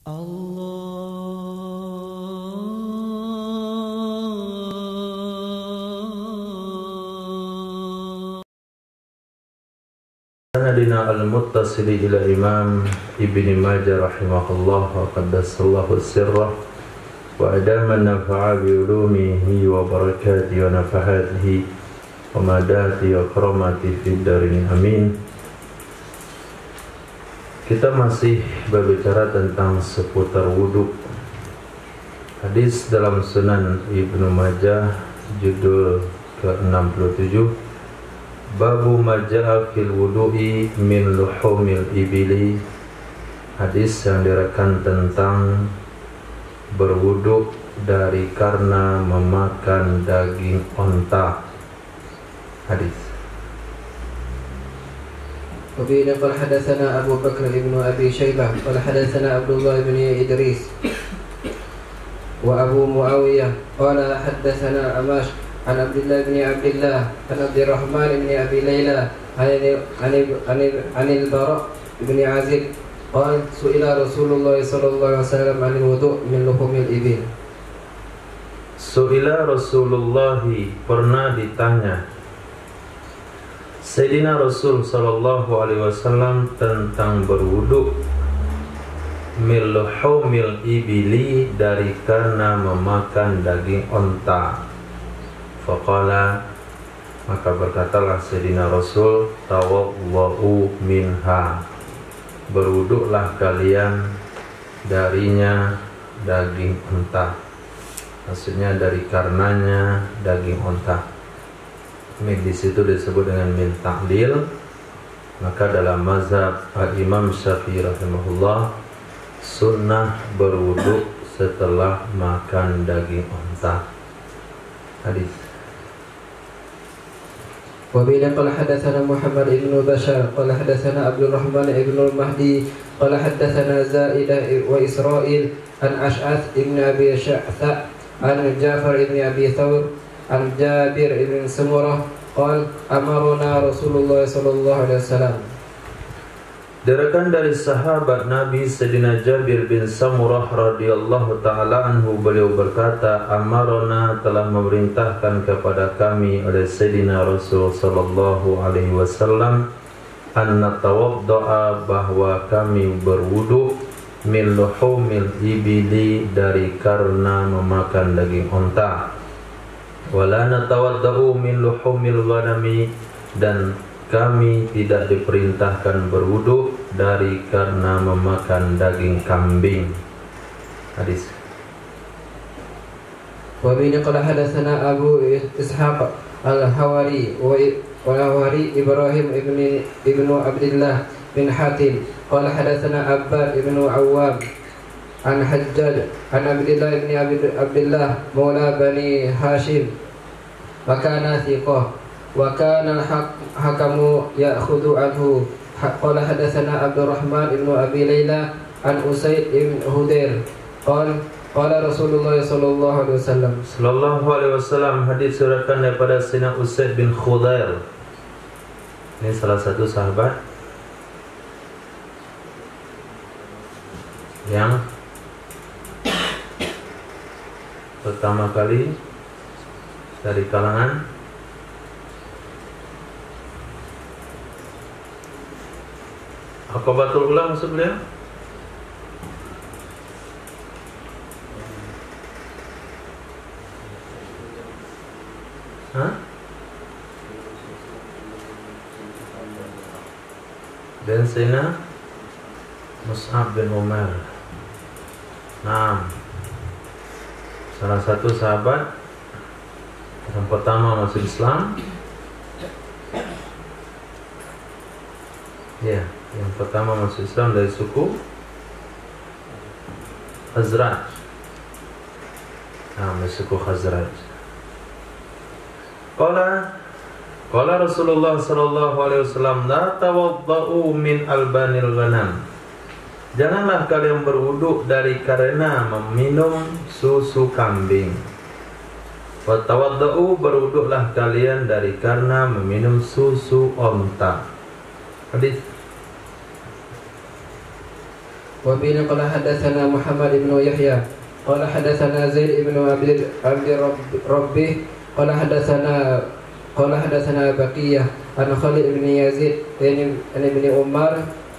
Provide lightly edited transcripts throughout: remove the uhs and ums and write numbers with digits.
Sanadina al-muttasili ila Imam Ibni Majah rahimahullah wa qaddasallahu sirrah wa adama nafa'a bi ulumihi wa barakatihi wa nafahatihi wa madati wa karamati fid darin amin. Kita masih berbicara tentang seputar wudu. Hadis dalam Sunan Ibnu Majah judul ke-67, Babu Maja'a fil wudu'i min luhumil ibili. Hadis yang direkan tentang berwudu dari karena memakan daging onta. Hadis. وبه قال حدثنا أبو بكر بن أبي شيبة قال حدثنا عبد الله بن إدريس وأبو معاوية قال حدثنا أماش عن عبد الله بن عبد الله عن عبد الرحمن بن أبي ليلى عن البراء بن عازب قال سئل رسول الله صلى الله عليه وسلم عن الوضوء من لحوم الإبل. Su'ila Rasulullah, pernah ditanya Sayyidina Rasul sallallahu alaihi wasallam tentang berwudu min luhumil ibili, dari karena memakan daging onta. Faqala, maka berkatalah Sayyidina Rasul, tawaddu minha, berwuduklah kalian darinya, daging onta. Maksudnya dari karenanya daging onta. Min di situ disebut dengan min ta'lil. Maka dalam mazhab Imam Syafi'i rahimahullah, sunnah berwudu setelah makan daging onta. Hadis. وبه قال حدثنا محمد بن بشار قال حدثنا عبد الرحمن بن المهدي قال حدثنا زائدة وإسرائيل عن أشعث بن أبي شعثاء عن جعفر بن أبي ثور عن جابر بن سمرة قال أمرنا رسول الله صلى الله عليه وسلم. Diriwayatkan dari sahabat Nabi Sayyidina Jabir bin Samurah radhiyallahu taala anhu, beliau berkata, amarona, telah memerintahkan kepada kami oleh Sayyidina Rasul sallallahu alaihi wasallam, an natawadda'a, bahwa kami berwudu, min luhumil ibili, dari karena memakan daging onta, wala natawadda'u min luhumil ghanami, dan kami tidak diperintahkan berwudu dari karena memakan daging kambing. Hadis. Wa bihi qala hadatsana Abu Ishaq al-Hawari wa Ibrahim ibnu Abdullah bin Hatim qala hadatsana Abbad ibnu Awwam an Hajjaj an Abdullah ibn Abdullah maula Bani Hashim wa kana thiqah wa kana hakamu ya'khudhu anhu. Qala hadatsana Abdurrahman ibn Abi Layla an Usaid ibn Hudair qala Rasulullah sallallahu alaihi wasallam, hadis diriwayatkan daripada Sayyidina Usaid bin Khudair. Ini salah satu sahabat yang pertama kali dari kalangan Aqabatul Ula, maksud beliau? Hah? Dan Sayyidina Mus'ab bin Umar. Nah, salah satu sahabat yang pertama masuk Islam. Ya, yang pertama masuk Islam dari suku Khazraj. Dari suku Khazraj. Qala Rasulullah sallallahu alaihi wasallam, la tawadda'u min albanil ghanam. Janganlah kalian berwudu dari karena meminum susu kambing. Wa tawadda'u, berwuduklah kalian dari karena meminum susu onta. Hadis. وبه قال حدثنا محمد بن يحيى قال حدثنا زيد بن عبد ربه قال حدثنا بقية عن خالد بن يزيد عن ابن عمر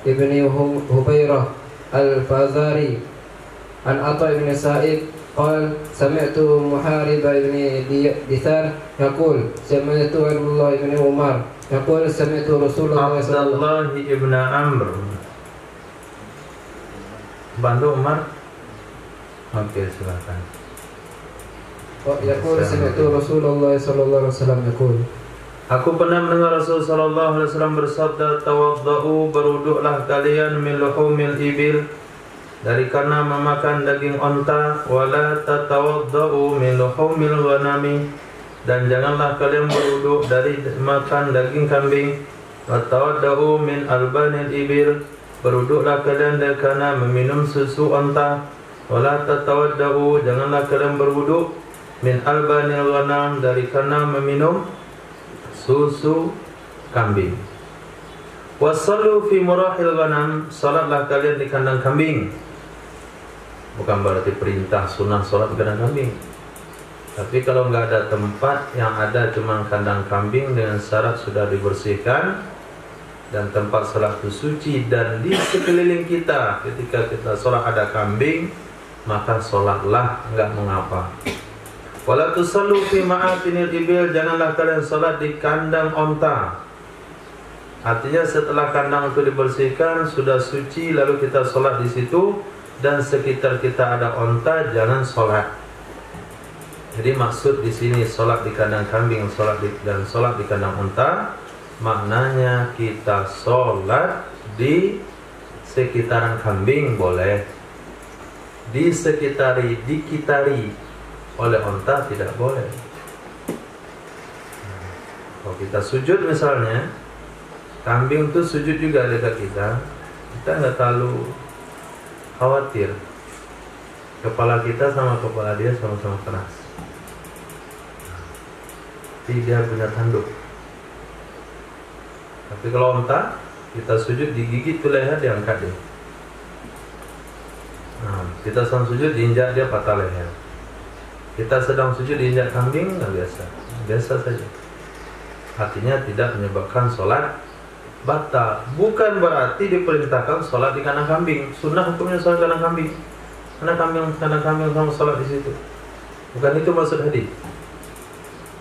بن هبيرة الفازاري عن عطاء بن سائب قال سمعت محارب بن دثار يقول سمعت عبد الله بن عمر يقول سمعت رسول الله صلى الله عليه وسلم ibn Amr bantu Umar. Oke, silakan. يقول سمعت رسول الله صلى الله عليه وسلم يقول Aku pernah mendengar Rasul sallallahu alaihi wasallam bersabda, tawaddau, berwuduklah kalian min luhumil ibil, dari karena memakan daging onta, wala tatawaddau min luhumil ghanami, dan janganlah kalian berwuduk dari makan daging kambing. Tawaddau min albanil ibil, berwuduklah kalian dari karena meminum susu onta. Wala tatawaddau, janganlah kalian berwuduk min albanil ghanam, dari karena meminum susu kambing. Wasallu fi murahil ghanam, salatlah kalian di kandang kambing. Bukan berarti perintah sunnah salat di kandang kambing. Tapi kalau nggak ada tempat, yang ada cuma kandang kambing dengan syarat sudah dibersihkan dan tempat salat itu suci, dan di sekeliling kita ketika kita salat ada kambing, maka salatlah, nggak mengapa. Wala tusallu fi ma'atinil ibil, janganlah kalian salat di kandang onta. Artinya setelah kandang itu dibersihkan, sudah suci, lalu kita salat di situ dan sekitar kita ada onta, jangan salat. Jadi maksud di sini salat di kandang kambing, dan salat di kandang onta, maknanya kita salat di sekitaran kambing boleh, dikitari oleh onta tidak boleh. Kalau kita sujud misalnya, kambing itu sujud juga dekat kita nggak terlalu khawatir. Kepala kita sama kepala dia sama-sama keras. Jadi dia punya tanduk. Tapi kalau onta, kita sujud digigit tuh leher, diangkat dia. Nah, kita sedang sujud diinjak dia, patah leher. Kita sedang sujud diinjak kambing, nggak biasa saja. Artinya tidak menyebabkan sholat batal. Bukan berarti diperintahkan sholat di kandang kambing. Sunnah hukumnya sholat di kandang kambing. Kandang kambing sama sholat di situ. Bukan itu maksud hadis.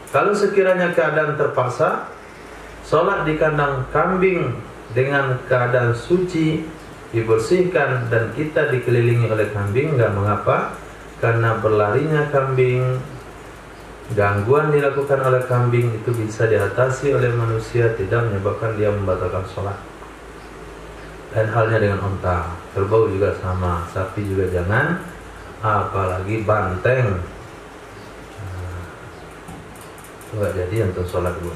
Kalau sekiranya keadaan terpaksa, sholat di kandang kambing dengan keadaan suci, dibersihkan, dan kita dikelilingi oleh kambing, nggak mengapa. Karena berlarinya kambing, gangguan dilakukan oleh kambing itu bisa diatasi oleh manusia, tidak menyebabkan dia membatalkan sholat. Dan halnya dengan onta, kerbau juga sama, sapi juga jangan, apalagi banteng. Nggak jadi untuk sholat dulu.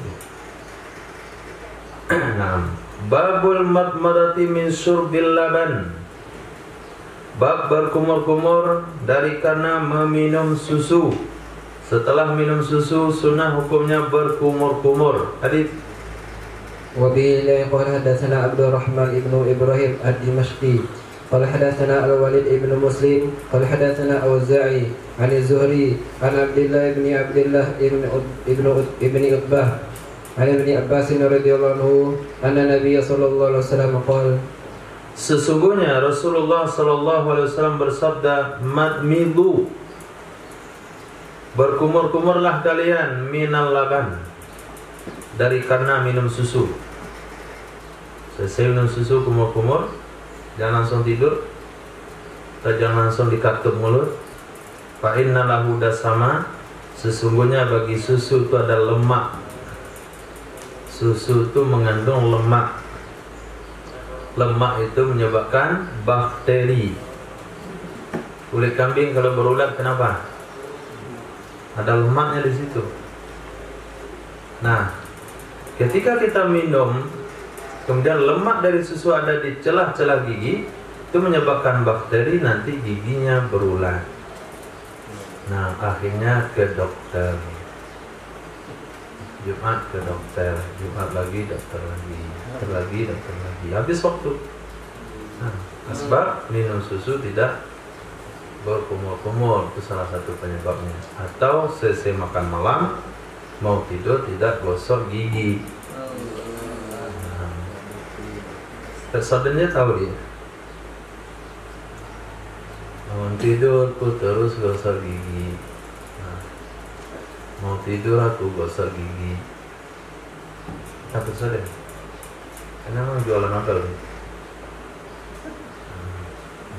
Nah, babul madmadati min syurbil laban, bab berkumur-kumur dari karena meminum susu. Setelah minum susu, sunnah hukumnya berkumur-kumur. Hadits. وبه قال حدثنا عبد الرحمن بن إبراهيم الدمشقي قال حدثنا الوليد بن مسلم قال حدثنا أوزاعي عن الزهري عن عبد الله ابن عتبة عن ابن عباس رضي الله عنه أن النبي صلى الله عليه وسلم قال, sesungguhnya Rasulullah sallallahu alaihi wasallam bersabda, madmidu, berkumur-kumurlah kalian, minal laban, dari karena minum susu. Selesai minum susu, kumur-kumur, jangan langsung tidur, atau jangan langsung dikatup mulut. Fa inna lahu dasama, sesungguhnya bagi susu itu ada lemak. Susu itu mengandung lemak. Lemak itu menyebabkan bakteri. Kulit kambing kalau berulat kenapa? Ada lemaknya di situ. Nah, ketika kita minum, kemudian lemak dari susu ada di celah-celah gigi, itu menyebabkan bakteri, nanti giginya berulat. Nah, akhirnya ke dokter. Jumat ke dokter, Jumat lagi dokter lagi, dokter lagi, habis waktu. Nah, Sebab minum susu tidak berkumur-kumur, itu salah satu penyebabnya. Atau selesai makan malam mau tidur tidak gosok gigi. Saudanya tahu dia. Mau tidur aku terus gosok gigi. Mau tidur aku gosok gigi. Apa saja? Kenapa jualan odol?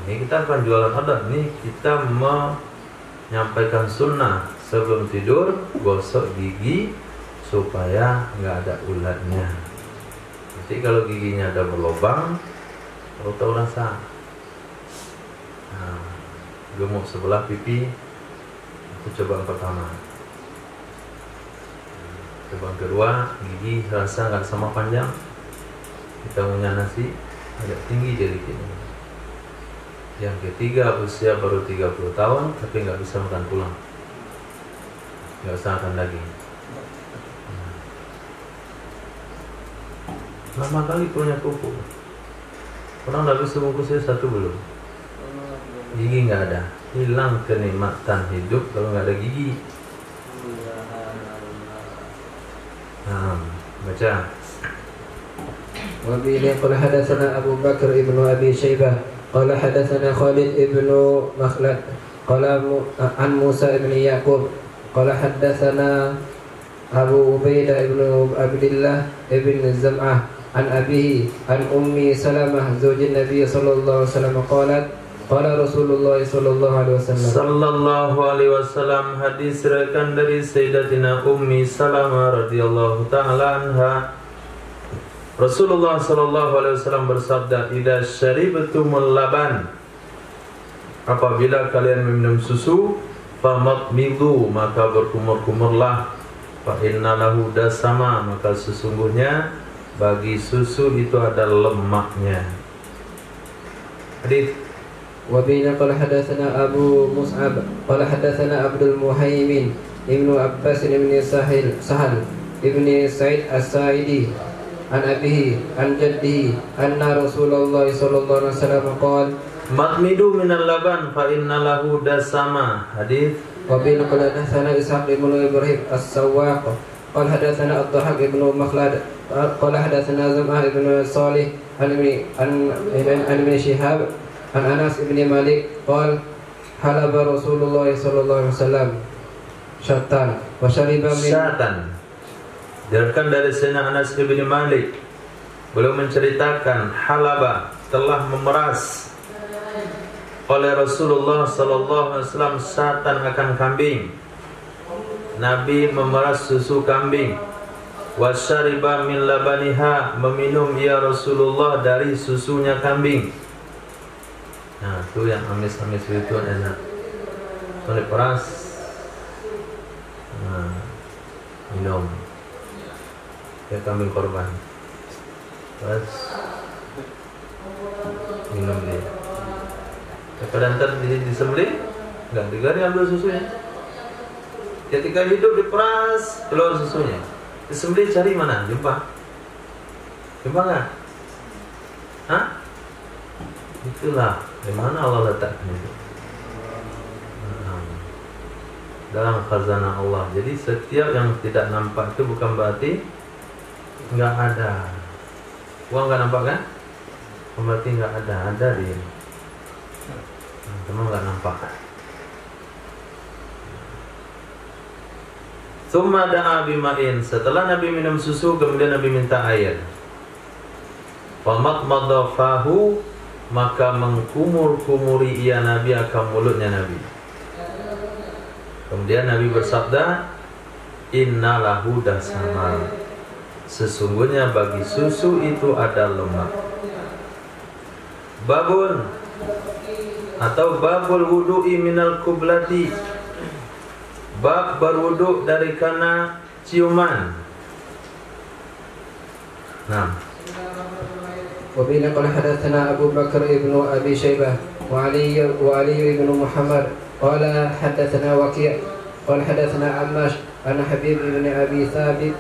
Ini kita akan jualan odol. Nih kita menyampaikan sunnah sebelum tidur gosok gigi supaya nggak ada ulatnya. Jadi kalau giginya ada berlubang, tahu rasa. Gemuk sebelah pipi, itu cobaan pertama. Cobaan kedua, gigi rasa nggak sama panjang. Kita punya nasi agak tinggi dari sini. Yang ketiga, usia baru 30 tahun tapi nggak bisa makan tulang, nggak bisa makan daging. Lama kali punya kuku. Orang nggak bisa bungkusnya satu belum. Gigi nggak ada, hilang kenikmatan hidup kalau nggak ada gigi. Baca. وبه قال حدثنا أبو بكر ابن أبي شيبة قال حدثنا خالد ابن مخلد قال عن موسى ابن يعقوب قال حدثنا أبو عبيدة ابن عبد الله ابن الزمعة عن أبيه عن أمي سلمة زوج النبي صلى الله عليه وسلم قالت قال رسول الله صلى الله عليه وسلم Sallallahu alaihi wasallam, hadis riwayat dari Sayyidatina Ummi Salamah radhiyallahu taala anha. Rasulullah sallallahu alaihi wasallam bersabda, "Idza syaribtumul laban," apabila kalian meminum susu, famatmidu, maka berkumur-kumurlah, fa innalahu dasama, maka sesungguhnya bagi susu itu ada lemaknya. Hadis. وبين قال حدثنا أبو مصعب قال حدثنا عبد المهيمن ابن عباس بن سهل ابن سعيد الساعدي عن أبيه عن جده أن رسول الله صلى الله عليه وسلم قال matmidu minal laban fa inna lahu dasama. Hadis. وبين قال حدثنا إسحاق بن إبراهيم السواق قال حدثنا الضحاك بن مخلد قال حدثنا زمعة بن صالح عن ابن شهاب عن أنس بن مالك قال حلب رسول الله صلى الله عليه وسلم شطان وشرب من Syatan. Diriwayatkan dari Sayyidina Anas bin Malik, beliau menceritakan halaba, telah memeras oleh Rasulullah sallallahu alaihi wasallam syatan, akan kambing. Nabi memeras susu kambing. Wasyariba min labaniha, meminum ya Rasulullah dari susunya kambing. Nah, itu yang amis-amis itu enak. Kalau diperas, minum. Ya kambing korban. Terus minum dia. Daripada ntar disembelih, enggak digari ambil susunya. Ketika hidup diperas, keluar susunya. Disembelih cari mana? Jumpa? Jumpa nggak? Hah? Itulah di mana Allah letakkan itu. Dalam khazanah Allah. Jadi setiap yang tidak nampak itu bukan berarti nggak ada. Uang nggak nampak kan? Berarti nggak ada. Ada dia. Cuma nggak nampak. Tsumma da'a bima'in. Setelah Nabi minum susu, kemudian Nabi minta air. Famatmadha fahu, maka mengkumur-kumuri ia Nabi akan mulutnya Nabi. Kemudian Nabi bersabda, inna lahu dasama, sesungguhnya bagi susu itu ada lemak. Babun atau babul wudu'i minal kublati, bab berwuduk dari kana ciuman. Nah, وبين قال حدثنا أبو بكر ابن أبي شيبة وعلي بن محمد قال حدثنا وكيع قال حدثنا عماش عن حبيب بن أبي ثابت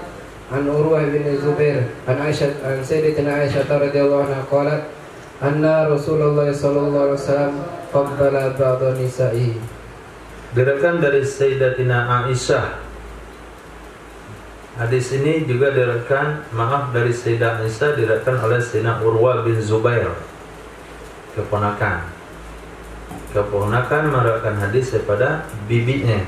عن أروة بن الزبير عن سيدتنا عائشة رضي الله عنها قالت anna Rasulullah sallallahu alaihi wasallam qabbala ba'd nisa'ihi. Diriwayatkan dari Sayyidatina Aisyah. Hadis ini juga diriwayatkan, dari Sayyidah Aisyah, diriwayatkan oleh Sayyidina Urwa bin Zubair, keponakan meriwayatkan hadis daripada bibinya.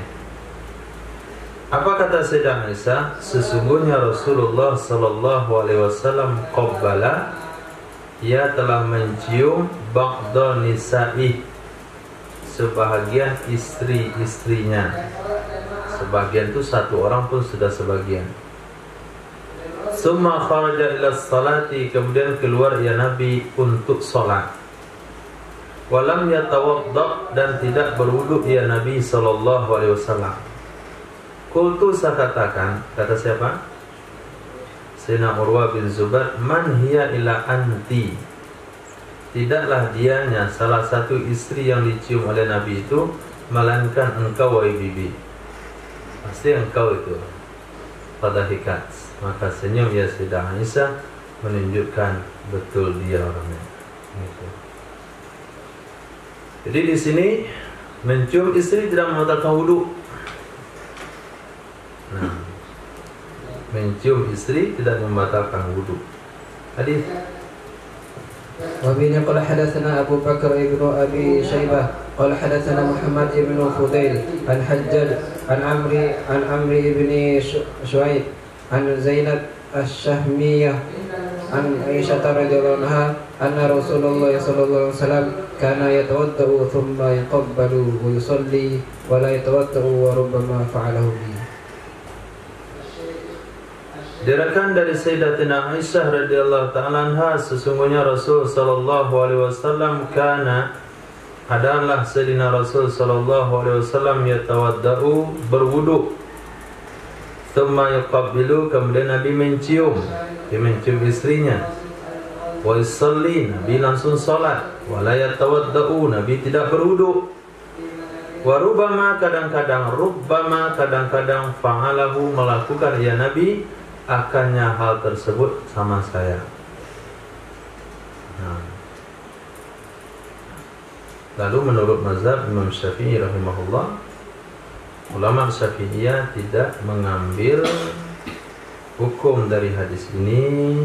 Apa kata Sayyidah Aisyah? Sesungguhnya Rasulullah sallallahu alaihi wasallam qabbala, ia telah mencium ba'da nisa'i, sebahagian istri-istrinya. Sebagian itu satu orang pun sudah sebagian. Summa kharaja ila salati, kemudian keluar ya Nabi untuk salat. Walam yatawadda, dan tidak berwudu ya Nabi sallallahu alaihi wasallam. Qultu, saya katakan, kata siapa? Sayyidina Urwa bin Zubair, man hiya ila anti, tidaklah dianya salah satu istri yang dicium oleh Nabi itu, melainkan engkau wahai bibi. Pasti engkau itu. Fadahikat, maka senyum ya Sayyidah Aisyah, menunjukkan betul dia orangnya. Gitu. Jadi di sini mencium istri tidak membatalkan wudu. Nah, mencium istri tidak membatalkan wudu. Hadis. وبه قال حدثنا أبو بكر ابن أبي شيبة قال حدثنا محمد ابن فضيل عن حجاج عن عمرو بن شعيب عن زينب الشهمية عن عائشة رضي الله عنها أن رسول الله صلى الله عليه وسلم كان يتوضأ ثم يقبل ويصلي ولا يتوضأ وربما فعله به. Diriwayatkan dari Sayyidatina Aisyah radhiyallahu ta'ala anha, sesungguhnya Rasul sallallahu alaihi wasallam adalah Sayyidina Rasul sallallahu alaihi wasallam yatawaddau, berwudu, thumma yuqabbilu, kemudian Nabi mencium, dia mencium istrinya, wa yusalli, Nabi langsung salat, wa la yatawaddau, Nabi tidak berwudu, wa rubbama, kadang-kadang fa'alahu, melakukan ya Nabi akannya hal tersebut sama saya. Nah. Lalu menurut mazhab Imam Syafi'i rahimahullah, ulama Syafi'iyah tidak mengambil hukum dari hadis ini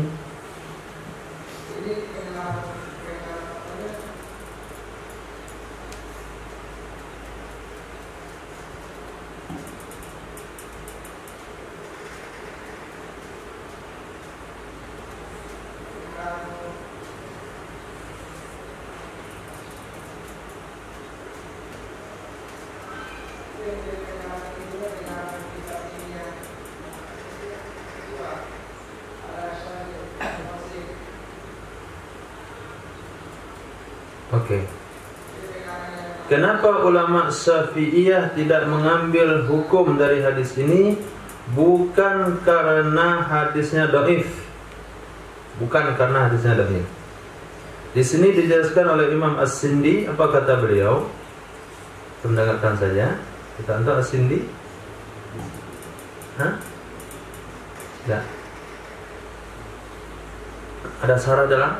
Kenapa ulama Syafi'iyah tidak mengambil hukum dari hadis ini? Bukan karena hadisnya dhaif. Bukan karena hadisnya dhaif. Di sini dijelaskan oleh Imam As-Sindi, apa kata beliau? Kita mendengarkan saja. Kita tahu As-Sindi? Hah? Ya. Ada sarah dalam?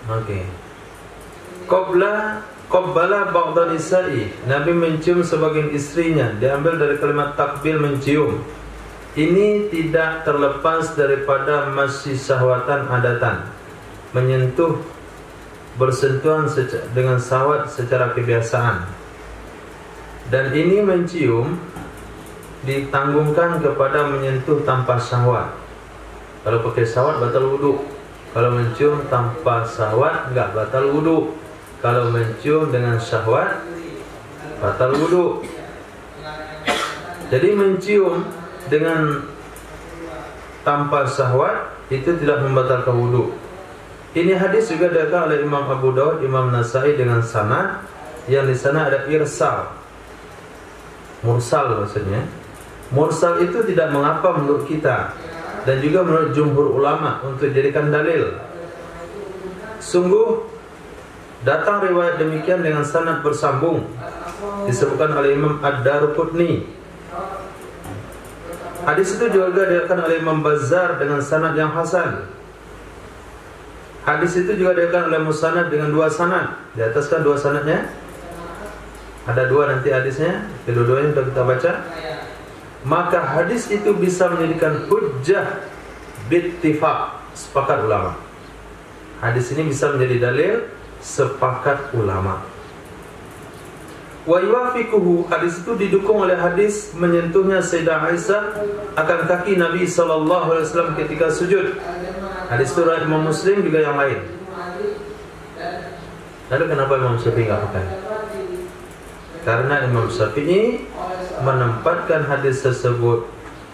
Oke. Qabbala ba'da nisa'i, Nabi mencium sebagian istrinya, diambil dari kalimat takbil, mencium. Ini tidak terlepas daripada masih syahwatan adatan, menyentuh, bersentuhan dengan syahwat secara kebiasaan. Dan ini mencium ditanggungkan kepada menyentuh tanpa syahwat. Kalau pakai syahwat batal wudu. Kalau mencium tanpa syahwat enggak batal wudu. Kalau mencium dengan syahwat batal wudu. Jadi mencium dengan tanpa syahwat itu tidak membatalkan wudu. Ini hadis juga diriwayatkan oleh Imam Abu Daud, Imam Nasai dengan sanad yang di sana ada irsal. Mursal maksudnya. Mursal itu tidak mengapa menurut kita dan juga menurut jumhur ulama untuk dijadikan dalil. Sungguh datang riwayat demikian dengan sanad bersambung, disebutkan oleh Imam Ad-Darqutni. Hadis itu juga diriwayatkan oleh Imam Bazzar dengan sanad yang hasan. Hadis itu juga diriwayatkan oleh musnad dengan 2 sanad. Di atas kan 2 sanadnya. Ada 2 nanti hadisnya, kedua-duanya sudah kita baca. Maka hadis itu bisa menjadikan hujjah bittifaq, sepakat ulama. Hadis ini bisa menjadi dalil sepakat ulama. Wa yuwafiquhu, hadis itu didukung oleh hadis menyentuhnya Sayyidah Aisyah akan kaki Nabi SAW ketika sujud. Hadis itu riwayat Imam Muslim juga yang lain. Lalu kenapa Imam Syafi'i nggak pakai? Karena Imam Syafi'i menempatkan hadis tersebut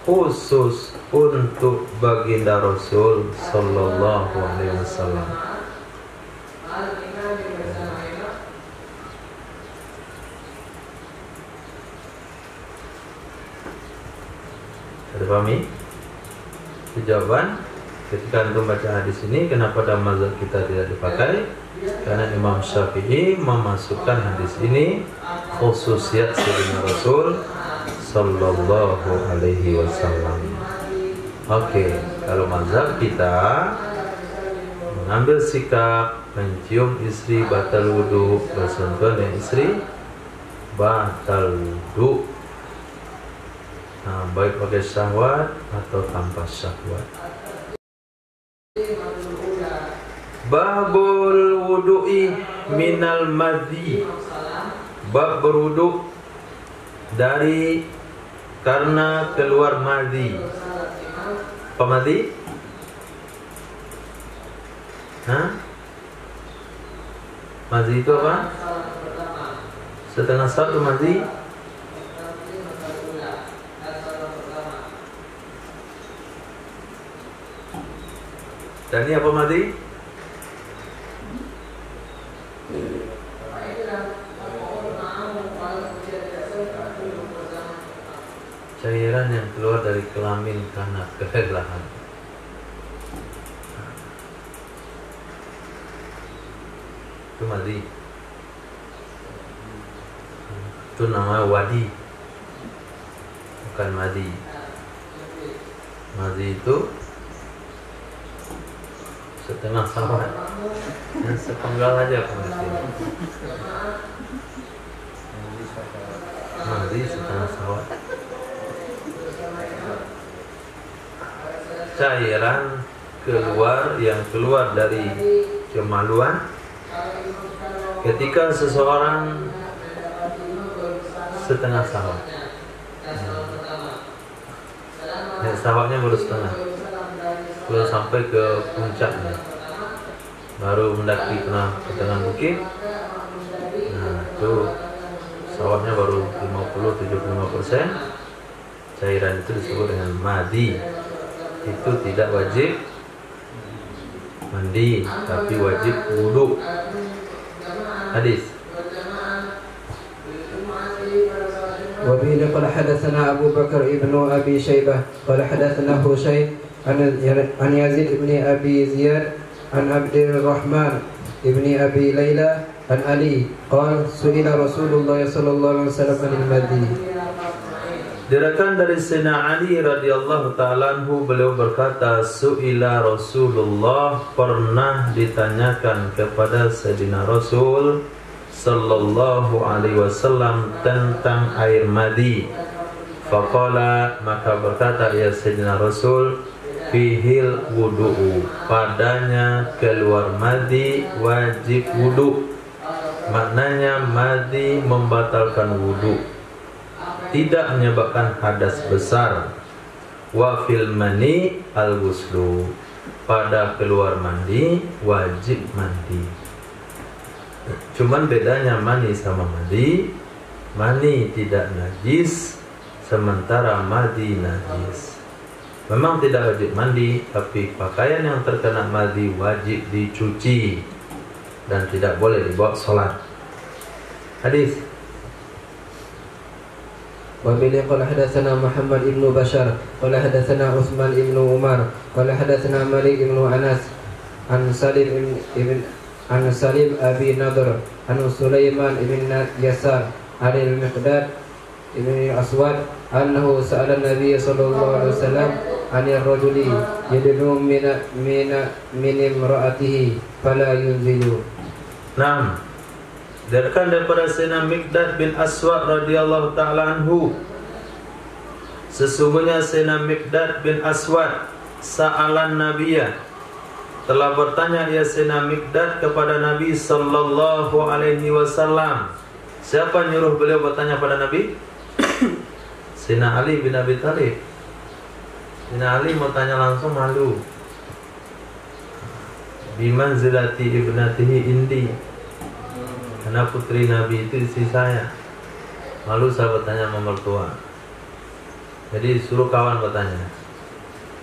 khusus untuk baginda Rasul sallallahu alaihi wasallam. Ada pahami? Jawaban ketika antum baca hadis ini, kenapa dalam mazhab kita tidak dipakai? Karena Imam Syafi'i memasukkan hadis ini khususiyat Sayyidina Rasul sallallahu alaihi wasallam. Oke, kalau mazhab kita mengambil sikap mencium istri batal wudu, bersentuhan dengan istri batal wudu. Nah, baik pakai syahwat atau tanpa syahwat. Babul wudu'i minal madhi. Bab berwudu dari karena keluar madhi. Apa madhi? Hah? Madhi itu apa? Setengah satu madhi. Dan ini apa madhi? Cairan yang keluar dari kelamin karena kelelahan. Itu madhi. Itu namanya wadi, bukan madhi. Madhi itu setengah sawat, yang sepenggal aja pengertian. Madhi setengah sawat. Cairan yang keluar dari kemaluan ketika seseorang setengah sawat. Sawatnya baru setengah, belum sampai ke puncaknya, baru mendaki ke tengah bukit. Nah, itu sawatnya baru 50-75%. Cairan itu disebut dengan madhi. Itu tidak wajib mandi, tapi wajib wudu. Hadis. وبه قال حدثنا أبو بكر ابن أبي شيبة قال حدثنا هشيم عن يزيد بن أبي زياد عن عبد الرحمن ابن أبي ليلى عن علي قال سئل رسول الله صلى الله عليه وسلم عن المذي. Diriwayatkan dari Sayyidina Ali radhiyallahu ta'ala anhu, beliau berkata, su'ila Rasulullah, pernah ditanyakan kepada Sayyidina Rasul sallallahu alaihi wasallam tentang air madi. Faqala, maka berkata ya Sayyidina Rasul, fihil wudu'u, padanya keluar madi wajib wudu. Maknanya madi membatalkan wudu, tidak menyebabkan hadas besar. Wa fil mani al-ghuslu, pada keluar mandi wajib mandi. Cuman bedanya mani sama mandi, mani tidak najis sementara madi najis. Memang tidak wajib mandi, tapi pakaian yang terkena madi wajib dicuci dan tidak boleh dibawa sholat. Hadis. وبه قال حدثنا محمد بن بشار قال حدثنا عثمان بن عمر قال حدثنا مالك بن أنس عن سليم أبي نضر عن سليمان بن يسار عن المقداد بن الأسود أنه سأل النبي صلى الله عليه وسلم anir rajuli yadnu min imra'atihi fala yunzilu. Naam. Daripada Sayyidina Miqdad bin Aswad radhiyallahu ta'ala anhu, sesungguhnya Sayyidina Miqdad bin Aswad sa'alan Nabiyya, telah bertanya ya Sayyidina Miqdad kepada Nabi sallallahu alaihi wasallam. Siapa nyuruh beliau bertanya pada Nabi? Sayyidina Ali bin Abi Thalib. Sayyidina Ali mau tanya langsung, malu. Bimanzilati ibnatihi indi, karena putri Nabi itu istri saya. Malu saya bertanya sama mertua. Jadi suruh kawan bertanya.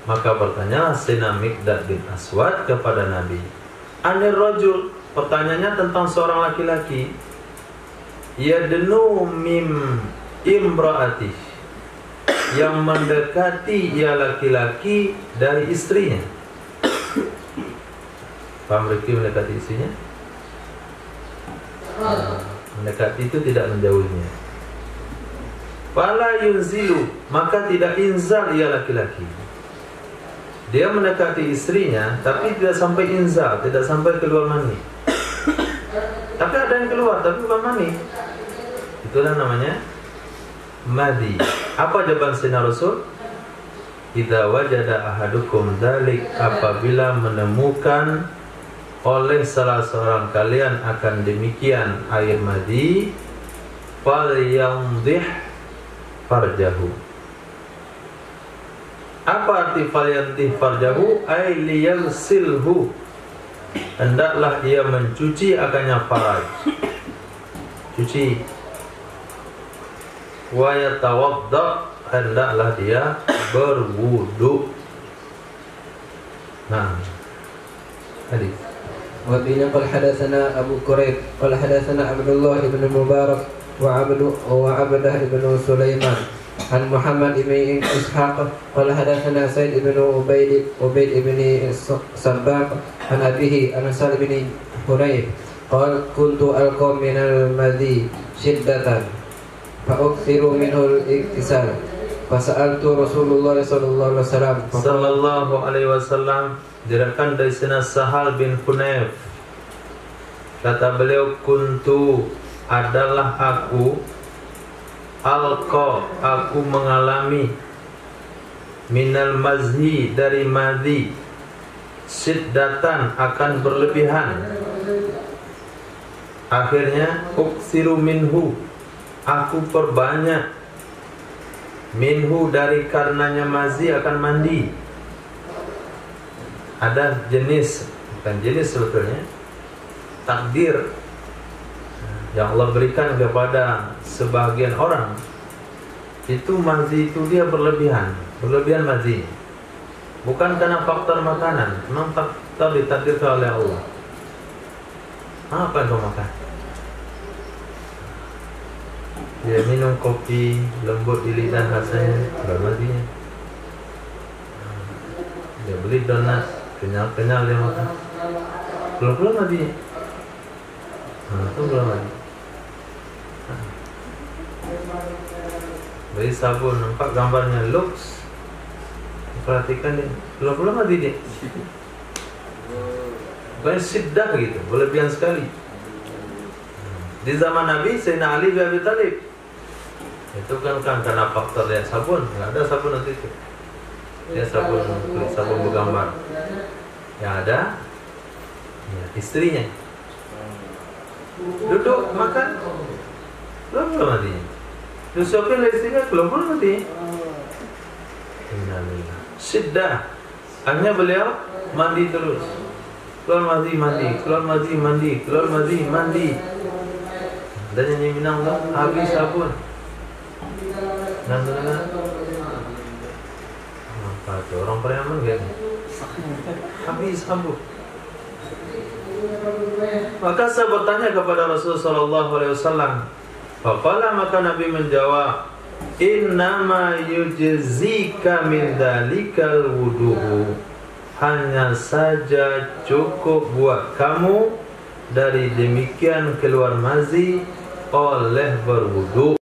Maka bertanya Sayyidina Miqdad bin Aswad kepada Nabi, anir rajul, pertanyaannya tentang seorang laki-laki, yadnu mim imraati, yang mendekati ia laki-laki dari istrinya. Paham Riki mendekati istrinya? Mendekati itu tidak menjauhnya. Fala yunzilu, maka tidak inzal ia laki-laki. Dia mendekati istrinya tapi tidak sampai inzal, tidak sampai keluar mani. Tapi ada yang keluar tapi bukan mani. Itulah namanya madi. Apa jawaban Sayyidina Rasul? Idza wajada ahadukum dzalik, apabila menemukan oleh salah seorang kalian akan demikian air madi, falyamdih farjahu. Apa arti falyamdih farjahu? Ay liyagsilhu, hendaklah ia mencuci akannya faraj, cuci. Wa yatawadda, hendaklah dia berwudu. Nah, hadis. وبه قال حدثنا أبو كريب قال حدثنا عبد الله بن المبارك وعبده بن سليمان عن محمد بن إسحاق قال حدثنا سيد بن عبيد بن سباق عن أبيه عن سالم بن حنيف قال كنت ألقى من المذي شدة فأكثر منه الاغتسال فسألت رسول الله صلى الله عليه وسلم. Diriwayatkan dari Sayyidina Sahal bin Hunayf, kata beliau, kuntu, adalah aku, alqa, aku mengalami, minal mazhi, dari madhi, siddatan, akan berlebihan. Akhirnya uksiru minhu, aku perbanyak, minhu, dari karenanya mazhi akan mandi. Ada jenis, bukan jenis sebetulnya, takdir yang Allah berikan kepada sebagian orang, itu mazi itu dia berlebihan mazi, bukan karena faktor makanan, memang faktor ditakdirkan oleh Allah. Apa yang kau makan? Dia minum kopi lembut di lidah rasanya, bermazinya. Dia beli donat, kenyal dia makan, belum mati. Itu belum mati. Beli sabun, nampak gambarnya Lux, perhatikan dia, belum mati dia. Bukan siddah gitu, berlebihan sekali. Di zaman Nabi, Sayyidina Ali bin Abi Thalib, itu kan karena faktor dia sabun, nggak ada sabun nanti itu. Dia sabun bergambar. Yang ada ya, istrinya duduk makan, belum mati. Disuapin oleh istrinya, belum mati. Siddah, hanya beliau mandi terus, keluar mandi. Dan nyanyi Minang habis sabun. Apa itu orang Pariaman kan? Habis sabun. Maka saya bertanya kepada Rasulullah sallallahu alaihi wasallam. Faqala, maka Nabi menjawab, innama yujzika min dalikal wudu'u, hanya saja cukup buat kamu dari demikian keluar mazi oleh berwudu.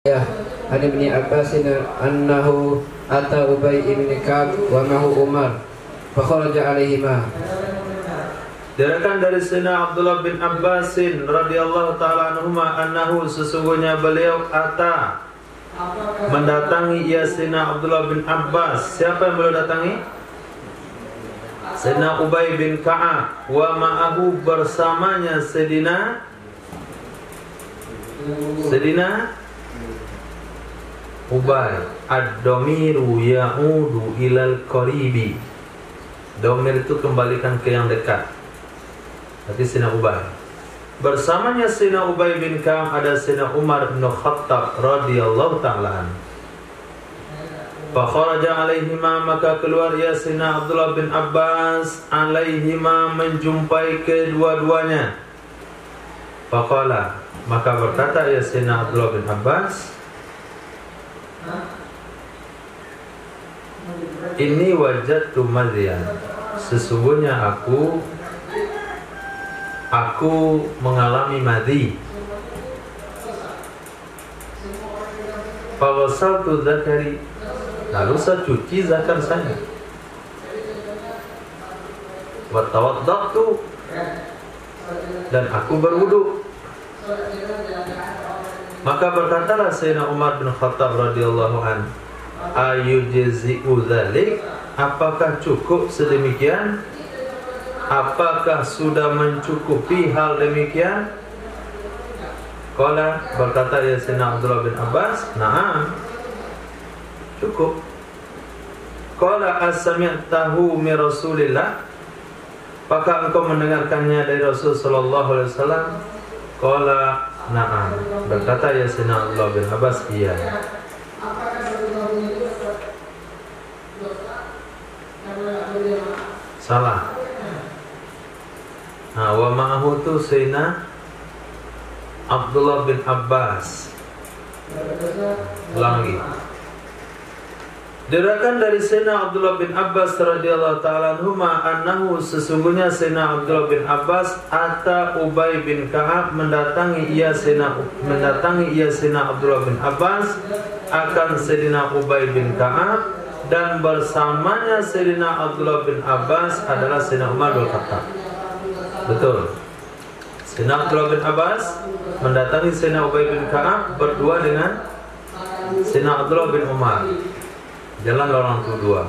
Ya, an Ibnu Abbas annahu ata Ubay ibn Ka'ab wa ma'hu Umar fa kharaja alaihima. Diriwayatkan dari Sayyidina Abdullah bin Abbasin radhiyallahu taala anhuma annahu sesungguhnya beliau mendatangi Sayyidina Abdullah bin Abbas. Siapa yang beliau datangi? Sayyidina Ubay bin Ka'ab wa ma'ahu bersamanya Sayyidina Ubay. Ad-dhamiru ya'udu ilal qaribi. Dhamir itu kembalikan ke yang dekat. Berarti Sayyidina Ubay. Bersamanya Sayyidina Ubay bin Ka'ab ada Sayyidina Umar bin Khattab radhiyallahu ta'ala. Fa kharaja alaihima, maka keluar Sayyidina Abdullah bin Abbas alaihima menjumpai kedua-duanya. Faqala, maka berkata Sayyidina Abdullah bin Abbas, ini wajadtu madhiyan, sesungguhnya aku mengalami madhi. Fawasaltu zakari, lalu saya cuci zakar saya. Watawaddaqtu, dan aku berwudu. Maka berkatalah Sayyidina Umar bin Khattab radhiyallahu an, ayujzi'u dzalik, apakah cukup sedemikian? Apakah sudah mencukupi hal demikian? Qala, berkata Sayyidina Abdullah bin Abbas, na'am, cukup. Qala as-sami'tahu min Rasulillah, apakah engkau mendengarkannya dari Rasul sallallahu alaihi wasallam? Qala na'am, berkata Sayyidina Abdullah bin Abbas, iya. Salah. Nah, wa ma'ahu tu Sayyidina Abdullah bin Abbas. Ulang lagi. Diriwayatkan dari Sayyidina Abdullah bin Abbas radhiyallahu ta'ala anhuma annahu sesungguhnya Sayyidina Abdullah bin Abbas ata Ubay bin Ka'ab mendatangi Sayyidina Abdullah bin Abbas akan Sayyidina Ubay bin Ka'ab, dan bersamanya Sayyidina Abdullah bin Abbas adalah Sayyidina Umar bin Khattab. Betul. Sayyidina Abdullah bin Abbas mendatangi Sayyidina Ubay bin Ka'ab berdua dengan Sayyidina Abdullah bin Umar. Jalan orang dua.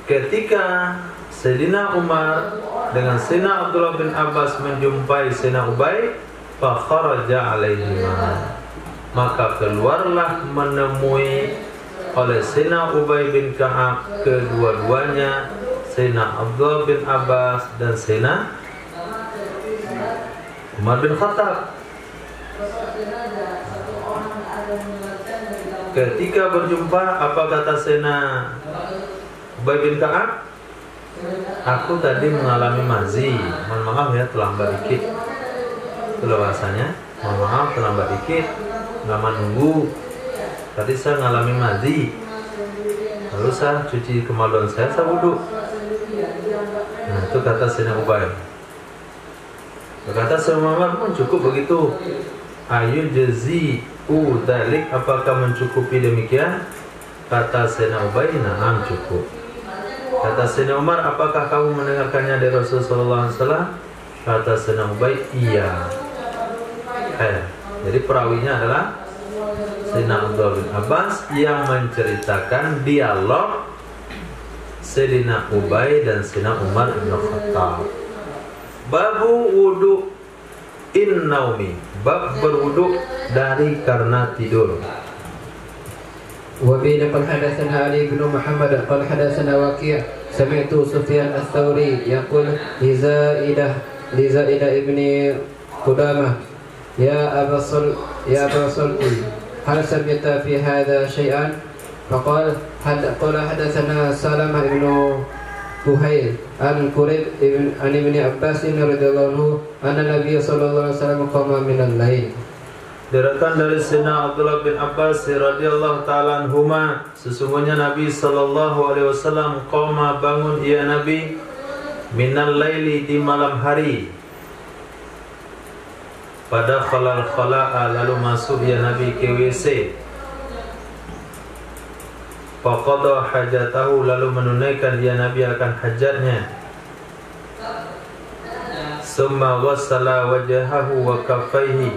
Ketika Sayyidina Umar dengan Sayyidina Abdullah bin Abbas menjumpai Sayyidina Ubay, fa kharaja alaihima, maka keluarlah menemui oleh Sayyidina Ubay bin Ka'ab kedua-duanya, Sayyidina Abdullah bin Abbas dan Sayyidina Umar bin Khattab. Ketika berjumpa, apa kata Sayyidina Ubay bin Ka'ab? Aku tadi mengalami mazi. Mohon maaf ya, terlambat dikit. Itulah bahasanya. Mohon maaf, terlambat dikit. Lama nunggu. Tadi saya mengalami mazi. Lalu saya cuci kemaluan saya wudu. Nah, itu kata Sayyidina Ubay. Berkata Sayyidina Umar, cukup begitu. Ayu jazi dalik, apakah mencukupi demikian? Kata Sayyidina Ubay, na'am, cukup. Kata Sayyidina Umar, apakah kamu mendengarkannya dari Rasulullah SAW? Kata Sayyidina Ubay, iya. Jadi perawinya adalah Sayyidina Abdullah bin Abbas yang menceritakan dialog Sayyidina Ubay dan Sayyidina Umar bin Khattab. Babu wudu in naumi, bab berwudu dari karena tidur. وبه قال حدثنا علي بن محمد قال حدثنا وكيع سمعت سفيان الثوري يقول لزائدة ابن قدامة يا أبا صلت هل سمعت في هذا شيئا؟ فقال حدثنا سلمة بن كهيل عن كريب عن ابن عباس رضي الله عنه أن النبي صلى الله عليه وسلم قام من الليل. Diriwayatkan dari Sayyidina Abdullah bin Abbas radhiyallahu ta'ala anhuma, sesungguhnya Nabi sallallahu alaihi wasallam qama, bangun Nabi minal laili, di malam hari. Pada khala'a, lalu masuk Nabi ke WC. Faqada hajatahu, lalu menunaikan dia Nabi akan hajatnya. Summa ghassala wajhahu wa kaffaihi,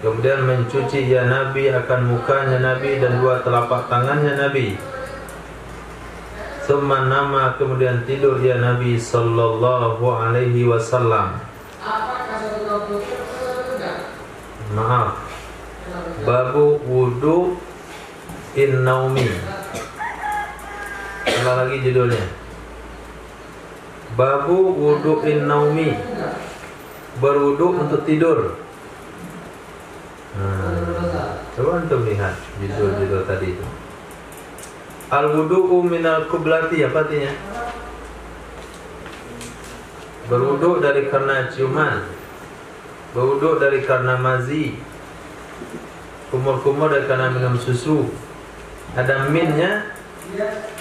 kemudian mencuci ya Nabi akan mukanya Nabi dan dua telapak tangannya Nabi. Summa nama, kemudian tidur ya Nabi sallallahu alaihi wasallam. Maaf, babu wudu in naumi. Salah lagi judulnya. Babu wudu in naumi, berwudu untuk tidur. Coba antum lihat judul-judul tadi itu. Al-wudu'u minal qiblati, apa artinya? Berwudu dari karena ciuman, berwudu dari karena mazi, kumur-kumur dari karena minum susu. Ada minnya,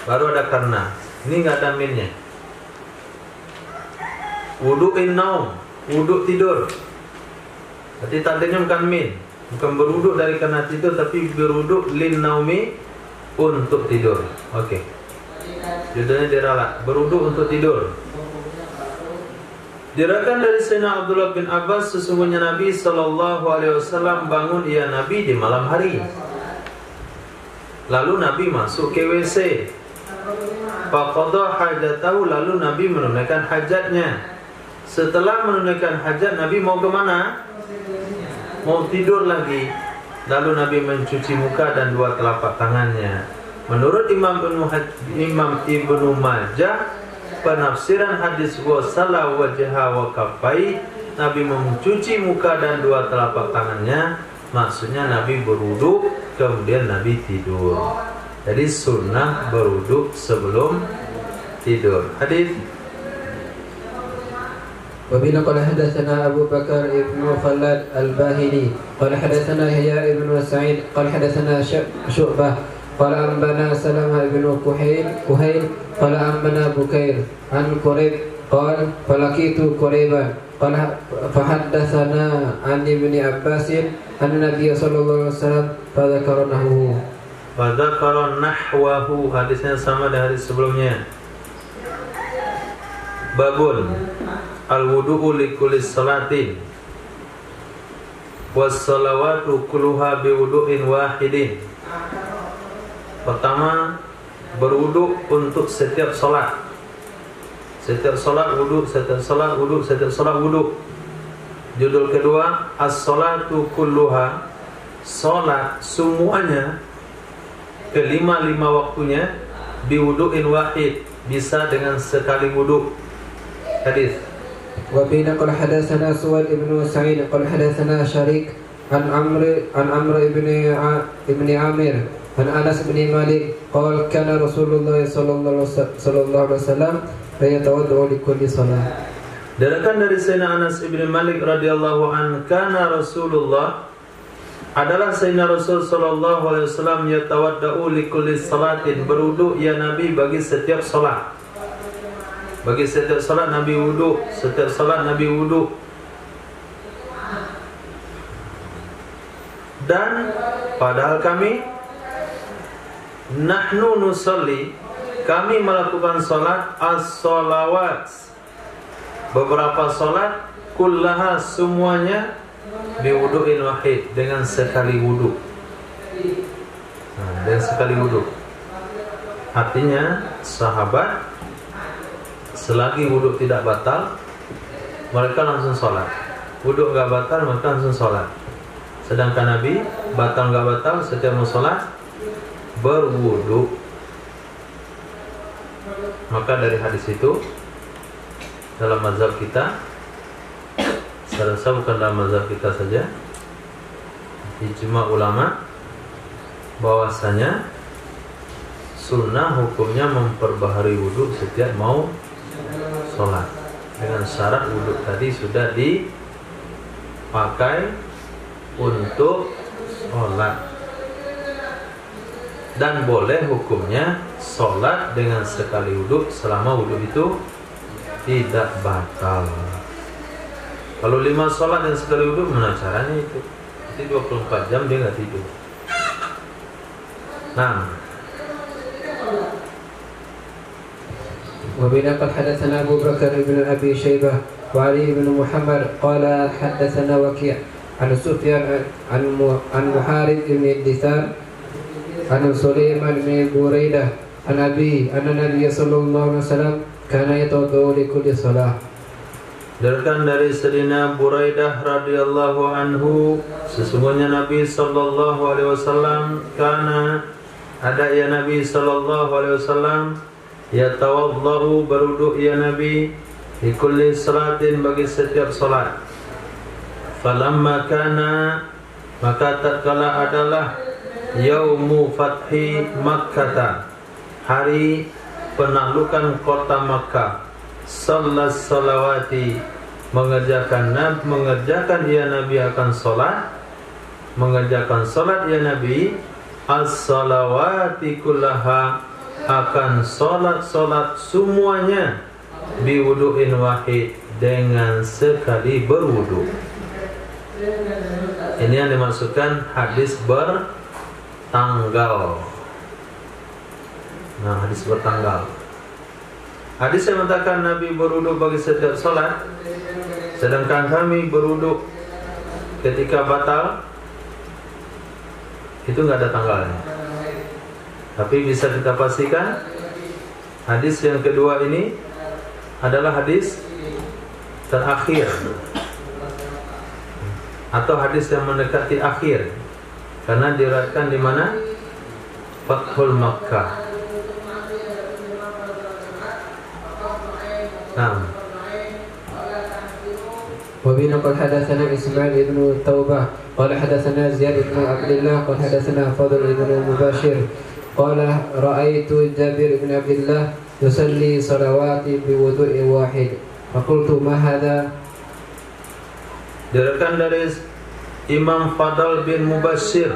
baru ada karena. Ini nggak ada minnya. Wudu'in naum, wudu tidur. Berarti tadinya bukan min, bukan berwudu dari karena tidur, tapi berwudu lin naumi, untuk tidur. Oke. Judulnya diralat, berwudu untuk tidur. Diriwayatkan dari Sayyidina Abdullah bin Abbas, sesungguhnya Nabi sallallahu alaihi wasallam bangun ya Nabi di malam hari. Lalu Nabi masuk ke WC. Faqada hajatahu, lalu Nabi menunaikan hajatnya. Setelah menunaikan hajat, Nabi mau ke mana? Mau tidur lagi. Lalu Nabi mencuci muka dan dua telapak tangannya. Menurut Imam Ibnu Majah, penafsiran hadis wasala wajha wa kaffai, Nabi mencuci muka dan dua telapak tangannya, maksudnya Nabi berwudu kemudian Nabi tidur. Jadi sunnah berwudu sebelum tidur. Hadis. وبنا قال حدثنا أبو بكر بن خلاد الباهلي قال حدثنا يحيى بن سعيد قال حدثنا شعبة قال أنبنا سلمة بن كهيل قال أنبنا بكير عن قريب قال فلقيت قريبا قال فحدثنا عن ابن عباس أن النبي صلى الله عليه وسلم فذكر nahwahu, hadisnya sama dari hadis sebelumnya. Babun al-wudu'u li kulli salatin was salawatu kulluha bi wudu'in wahidin. Pertama, berwudu untuk setiap salat. Setiap salat wudu, setiap salat wudu, setiap salat wudu. Judul kedua, as-salatu kulluha, salat semuanya, kelima-lima waktunya, bi wudu'in wahid, bisa dengan sekali wudu. Hadis. وبين قال حدثنا سويد بن سعيد قال حدثنا شريك عن عمرو بن عامر عن أنس بن مالك قال كان رسول الله صلى الله عليه وسلم فيتوضأ لكل صلاة. Diriwayatkan dari Sayyidina Anas bin Malik radhiyallahu anhu, kana Rasulullah, adalah Sayyidina Rasul sallallahu alaihi wasallam, yatawaddau likulli salatin, berwudu ya Nabi bagi setiap salat. Bagi setiap salat Nabi wudu, setiap salat Nabi wudu. Dan padahal kami nahnu nusalli, kami melakukan salat as-salawat, beberapa salat, kullaha semuanya, biwudu'in wahid, dengan sekali wudu. Dengan sekali wudu. Artinya sahabat selagi wudu tidak batal, mereka langsung sholat. Wudu nggak batal, mereka langsung sholat. Sedangkan Nabi batal nggak batal, setiap mau sholat berwudu. Maka dari hadis itu, dalam mazhab kita, saya rasa bukan dalam mazhab kita saja, ijma ulama bahwasanya sunnah hukumnya memperbaharui wudu setiap mau sholat, dengan syarat wudu tadi sudah dipakai untuk sholat. Dan boleh hukumnya sholat dengan sekali wudu selama wudu itu tidak batal. Kalau 5 sholat dan sekali wudu, mana caranya itu? Jadi 24 jam dia nggak tidur. Nah, وبنا قد حدثنا أبو بكر بن أبي شيبة وعلي بن محمد قال حدثنا وكيع عن سفيان عن محارب بن الدثار عن سليمان بن بريدة عن أبيه أن النبي صلى الله عليه وسلم كان يتوضأ لكل صلاة. Diriwayatkan dari Sayyidina Buraidah radhiyallahu anhu, sesungguhnya Nabi sallallahu alaihi wasallam ada ya Nabi sallallahu alaihi wasallam yatawaddaru berwudu ya Nabi di kulli salatin bagi setiap salat. Falamma kana maka tatkala adalah yaumu fathi Makkah, hari penaklukan kota Makkah, salat salawati mengerjakan ya Nabi akan salat, mengerjakan salat ya Nabi as-salawati kullaha akan salat semuanya biwudu'in wahid dengan sekali berwudu. Ini yang dimaksudkan hadis bertanggal. Nah, hadis bertanggal. Hadis yang mengatakan Nabi berwudu bagi setiap salat, sedangkan kami berwudu ketika batal, itu nggak ada tanggalnya. Tapi bisa kita pastikan hadis yang kedua ini adalah hadis terakhir atau hadis yang mendekati akhir, karena diriwayatkan di mana? Fathul Makkah. Nah. وبنا قد حدثنا إسماعيل بن توبة قال حدثنا زياد بن عبد الله قال حدثنا فضل بن مباشر قال رأيت جابر بن عبد الله يصلي صلوات بوضوء واحد فقلت ما هذا. Diriwayatkan dari Imam Fadl bin Mubashir,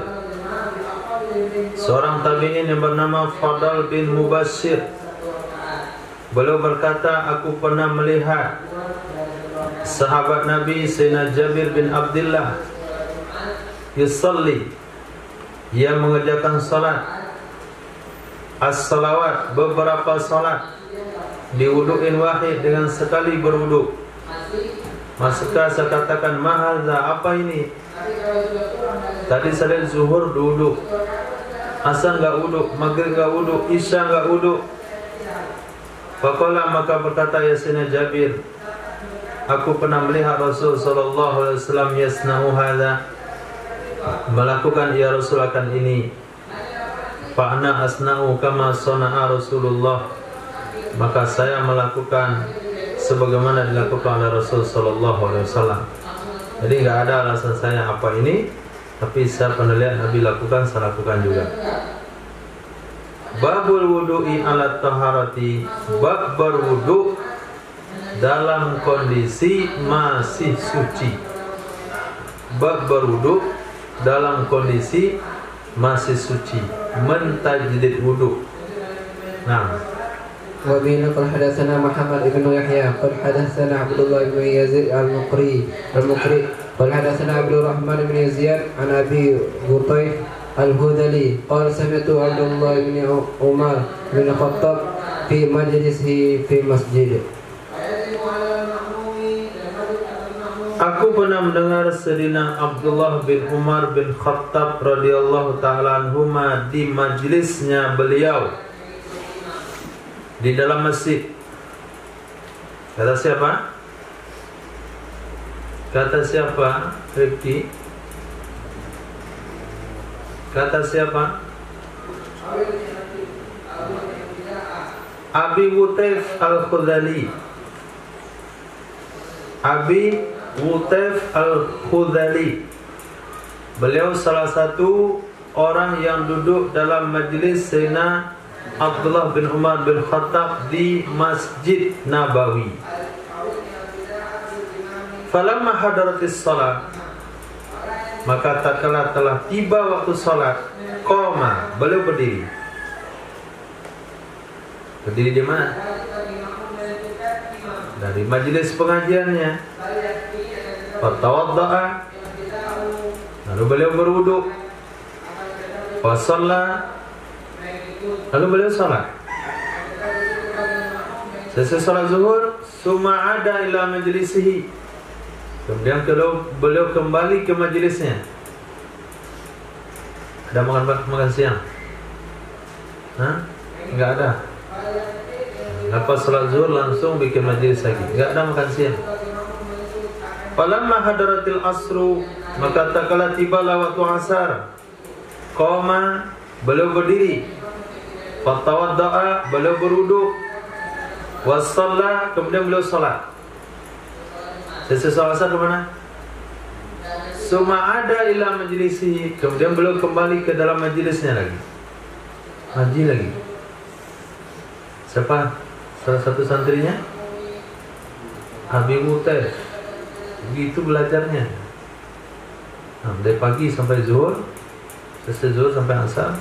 seorang tabi'in yang bernama Fadl bin Mubashir. Beliau berkata, aku pernah melihat sahabat Nabi Sayyidina Jabir bin Abdullah yusalli, ia mengerjakan salat as-salawat, beberapa salat diwudu'in wahid dengan sekali berwudu. Maka saya katakan, mahadza, apa ini? Tadi saya lihat zuhur wudu, asar enggak wudu, maghrib enggak wudu, isya enggak wudu. Faqala, maka berkata ya Sayyidina Jabir, aku pernah melihat Rasul sallallahu alaihi wasallam yasna'u hadza, melakukan ya Rasul akan ini. Fa ana asna'u kama sana'a Rasulullah, maka saya melakukan sebagaimana dilakukan oleh Rasul sallallahu alaihi wasallam. Jadi enggak ada alasan saya apa ini, tapi saya pernah lihat Nabi lakukan, saya lakukan juga. Babul wudu'i ala taharati, bab berwudu dalam kondisi masih suci. Bab berwudu dalam kondisi masih suci, mentajdid wudu. Nah, wa bina qad hadatsana Muhammad ibn Yahya qad hadatsana Abdullah ibn Yazid al-Muqri qad hadatsana Abdul Rahman ibn Ziyad an Abi Hutayf al-Hudali qala sami'tu Abdullah ibn Umar bin Khattab fi majlisihi fi masjid. Aku pernah mendengar Sayyidina Abdullah bin Umar bin Khattab radhiyallahu ta'ala anhuma di majlisnya beliau di dalam masjid. Kata siapa? Kata siapa? Rifki? Kata siapa? Abi Hutayf al-Khudali. Abi Hutayf al-Khudali. Beliau salah satu orang yang duduk dalam majlis Sayyidina Abdullah bin Umar bin Khattab di Masjid Nabawi. Falamma hadaratis salat, maka tatkala telah tiba waktu salat, qoma, beliau berdiri. Berdiri di mana? Dari majlis pengajiannya. Fatawadda'a, lalu beliau berwudu. Wa shalla, lalu beliau salat. Selesai salat zuhur, summa ada ila majlisihi. Kemudian kalau beliau kembali ke majlisnya. Ada makan siang? Enggak ada. Lepas salat zuhur langsung bikin majlis lagi. Enggak ada makan siang. Falamma hadaratil asru, maka tak kala tibalah waktu asar, qama, beliau berdiri, fatawadda'a, beliau berwuduk, wassalla, kemudian beliau salat. Selesai salat asar ke mana? Summa ada ila majlisihi, kemudian beliau kembali ke dalam majlisnya lagi. Ngaji lagi. Siapa? Salah satu santrinya? Habib Mutais. Begitu belajarnya. Dari pagi sampai zuhur, selesai zuhur sampai asar,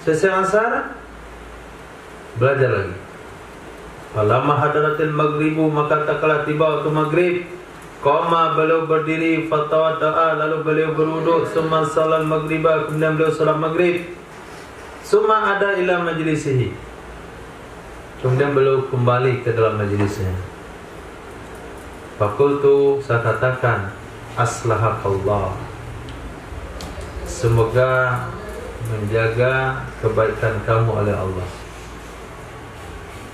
selesai asar belajar lagi. Falamma hadaratil maghribu, maka tak kala tiba waktu maghrib, qama, beliau berdiri, fatawadda'a, lalu beliau berwuduk, summa salat maghriba, kemudian beliau salat maghrib, summa ada ila majlisihi, kemudian beliau kembali ke dalam majlisnya. Fakultu, saya katakan, aslahakallah, semoga menjaga kebaikan kamu oleh Allah,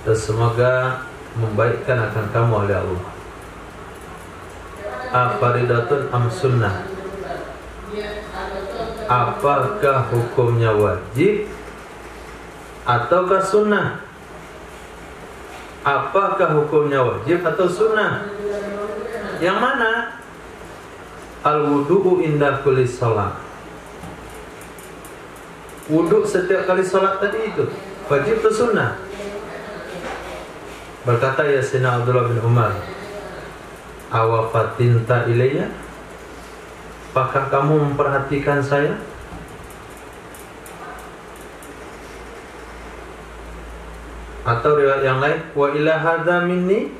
dan semoga membaikkan akan kamu oleh Allah. Afaridatun am sunnah, apakah hukumnya wajib ataukah sunnah? Apakah hukumnya wajib atau sunnah? Yang mana? Al-wudu'u inda kulli salat. Wuduk setiap kali salat tadi itu wajib atau sunnah? Berkata ya Sayyidina Abdullah bin Umar, awafatinta ilayya, apakah kamu memperhatikan saya? Atau riwayat yang lain, wa ila hadza minni,